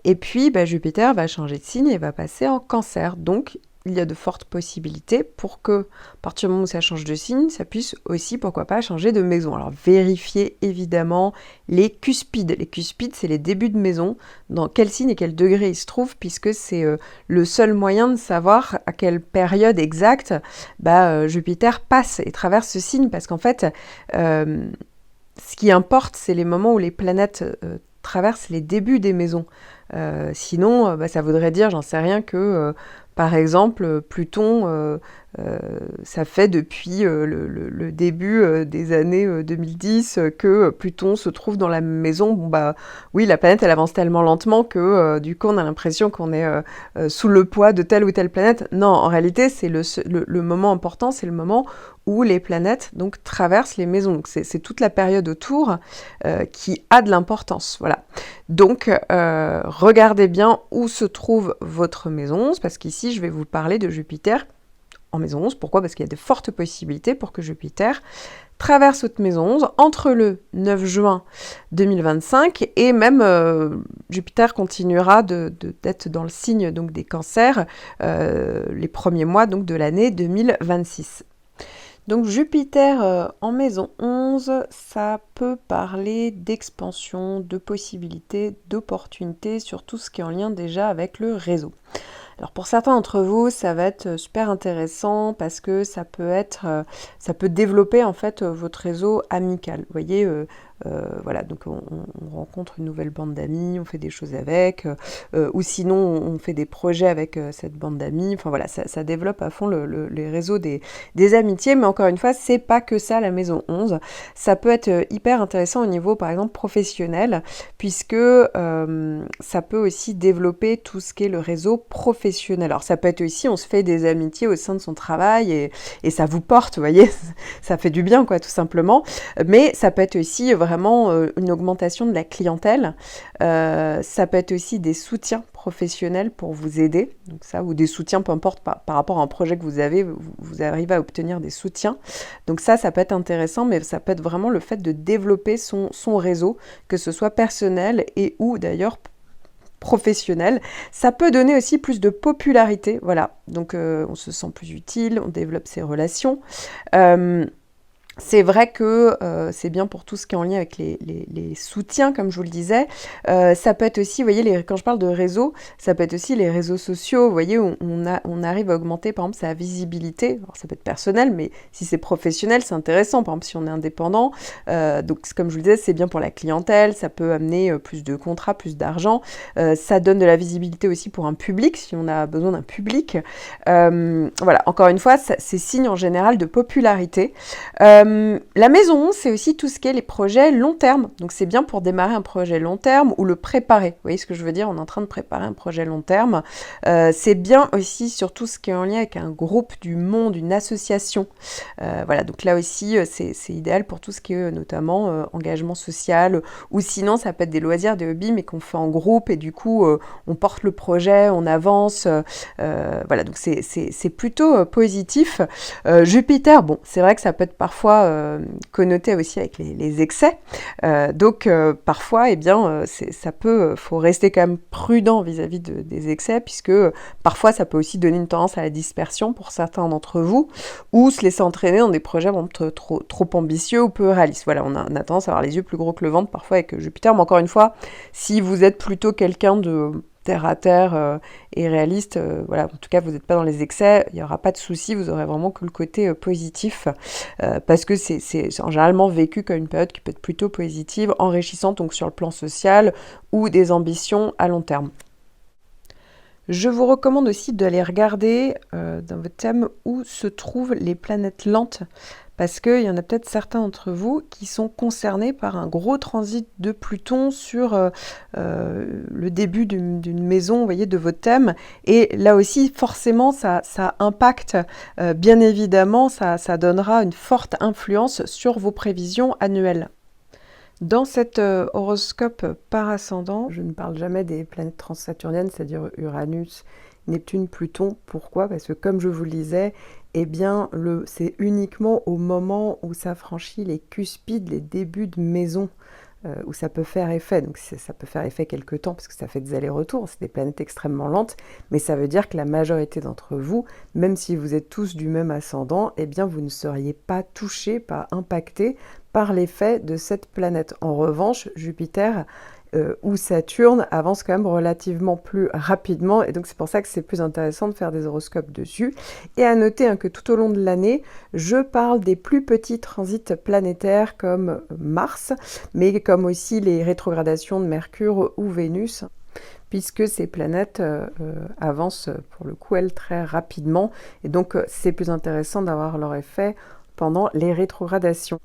Speaker 1: et puis Jupiter va changer de signe et va passer en Cancer, donc il y a de fortes possibilités pour que, à partir du moment où ça change de signe, ça puisse aussi, pourquoi pas, changer de maison. Alors, vérifiez évidemment les cuspides. Les cuspides, c'est les débuts de maison, dans quel signe et quel degré ils se trouvent, puisque c'est le seul moyen de savoir à quelle période exacte Jupiter passe et traverse ce signe, parce qu'en fait, ce qui importe, c'est les moments où les planètes traversent les débuts des maisons. Sinon, ça voudrait dire, j'en sais rien, que par exemple, Pluton, ça fait depuis le début des années 2010 que Pluton se trouve dans la même maison. Oui, la planète, elle avance tellement lentement que du coup, on a l'impression qu'on est sous le poids de telle ou telle planète. Non, en réalité, c'est le moment important, c'est le moment où les planètes donc traversent les maisons. Donc, c'est toute la période autour qui a de l'importance. Voilà. Donc, regardez bien où se trouve votre maison 11, parce qu'ici, je vais vous parler de Jupiter en maison 11. Pourquoi ? Parce qu'il y a de fortes possibilités pour que Jupiter traverse votre maison 11 entre le 9 juin 2025 et même Jupiter continuera d'être dans le signe donc, des cancers les premiers mois donc, de l'année 2026. Donc Jupiter en maison 11, ça peut parler d'expansion, de possibilités, d'opportunités sur tout ce qui est en lien déjà avec le réseau. Alors pour certains d'entre vous, ça va être super intéressant parce que ça peut développer en fait votre réseau amical. Vous voyez, Voilà, donc on rencontre une nouvelle bande d'amis, on fait des choses avec, ou sinon on fait des projets avec cette bande d'amis. Enfin voilà, ça développe à fond les réseaux des amitiés, mais encore une fois, c'est pas que ça la maison 11. Ça peut être hyper intéressant au niveau, par exemple, professionnel, puisque ça peut aussi développer tout ce qui est le réseau professionnel. Alors ça peut être aussi, on se fait des amitiés au sein de son travail et ça vous porte, vous voyez, ça fait du bien, quoi, tout simplement. Mais ça peut être aussi vraiment une augmentation de la clientèle. Ça peut être aussi des soutiens professionnels pour vous aider, donc ça, ou des soutiens, peu importe, par rapport à un projet que vous avez, vous arrivez à obtenir des soutiens. Donc ça peut être intéressant, mais ça peut être vraiment le fait de développer son réseau, que ce soit personnel et ou d'ailleurs professionnel. Ça peut donner aussi plus de popularité, voilà. Donc on se sent plus utile, on développe ses relations. C'est vrai que c'est bien pour tout ce qui est en lien avec les soutiens, comme je vous le disais. Ça peut être aussi, vous voyez, quand je parle de réseau, ça peut être aussi les réseaux sociaux, vous voyez, où on arrive à augmenter, par exemple, sa visibilité. Alors, ça peut être personnel, mais si c'est professionnel, c'est intéressant. Par exemple, si on est indépendant, donc comme je vous le disais, c'est bien pour la clientèle, ça peut amener plus de contrats, plus d'argent. Ça donne de la visibilité aussi pour un public, si on a besoin d'un public. Voilà, encore une fois, c'est signe en général de popularité. La maison 11, c'est aussi tout ce qui est les projets long terme. Donc c'est bien pour démarrer un projet long terme ou le préparer. Vous voyez ce que je veux dire? On est en train de préparer un projet long terme. C'est bien aussi sur tout ce qui est en lien avec un groupe du monde, une association. Voilà, donc là aussi, c'est idéal pour tout ce qui est notamment engagement social. Ou sinon, ça peut être des loisirs, des hobbies, mais qu'on fait en groupe. Et du coup, on porte le projet, on avance. Voilà, donc c'est plutôt positif. Jupiter, bon, c'est vrai que ça peut être parfois connoté aussi avec les excès. Donc parfois, eh bien, faut rester quand même prudent vis-à-vis des excès, puisque parfois ça peut aussi donner une tendance à la dispersion pour certains d'entre vous, ou se laisser entraîner dans des projets trop ambitieux ou peu réalistes. Voilà, on a tendance à avoir les yeux plus gros que le ventre parfois avec Jupiter, mais encore une fois, si vous êtes plutôt quelqu'un de terre à terre et réaliste, voilà, en tout cas vous n'êtes pas dans les excès, il n'y aura pas de souci, vous aurez vraiment que le côté positif, parce que c'est généralement vécu comme une période qui peut être plutôt positive, enrichissante donc sur le plan social ou des ambitions à long terme. Je vous recommande aussi d'aller regarder dans votre thème où se trouvent les planètes lentes, parce qu'il y en a peut-être certains d'entre vous qui sont concernés par un gros transit de Pluton sur le début d'une maison, vous voyez, de votre thème. Et là aussi, forcément, ça impacte, bien évidemment, ça donnera une forte influence sur vos prévisions annuelles. Dans cet horoscope par ascendant, je ne parle jamais des planètes transsaturniennes, c'est-à-dire Uranus, Neptune, Pluton. Pourquoi? Parce que comme je vous le disais, eh bien, c'est uniquement au moment où ça franchit les cuspides, les débuts de maison, où ça peut faire effet. Donc ça peut faire effet quelque temps, parce que ça fait des allers-retours, c'est des planètes extrêmement lentes, mais ça veut dire que la majorité d'entre vous, même si vous êtes tous du même ascendant, eh bien, vous ne seriez pas touchés, pas impactés par l'effet de cette planète. En revanche, Jupiter ou Saturne avance quand même relativement plus rapidement, et donc c'est pour ça que c'est plus intéressant de faire des horoscopes dessus. Et à noter que tout au long de l'année, je parle des plus petits transits planétaires comme Mars, mais comme aussi les rétrogradations de Mercure ou Vénus, puisque ces planètes avancent pour le coup, elles, très rapidement, et donc c'est plus intéressant d'avoir leur effet pendant les rétrogradations.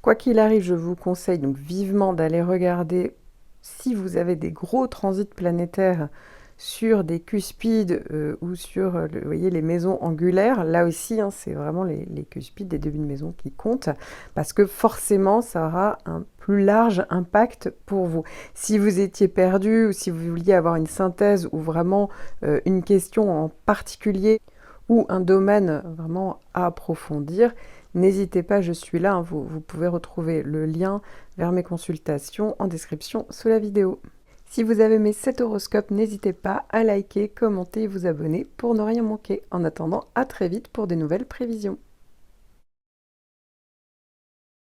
Speaker 1: Quoi qu'il arrive, je vous conseille donc vivement d'aller regarder si vous avez des gros transits planétaires sur des cuspides ou sur vous voyez, les maisons angulaires. Là aussi, c'est vraiment les cuspides des débuts de maison qui comptent, parce que forcément, ça aura un plus large impact pour vous. Si vous étiez perdu ou si vous vouliez avoir une synthèse ou vraiment une question en particulier ou un domaine vraiment à approfondir, n'hésitez pas, je suis là, vous pouvez retrouver le lien vers mes consultations en description sous la vidéo. Si vous avez aimé cet horoscope, n'hésitez pas à liker, commenter et vous abonner pour ne rien manquer. En attendant, à très vite pour des nouvelles prévisions.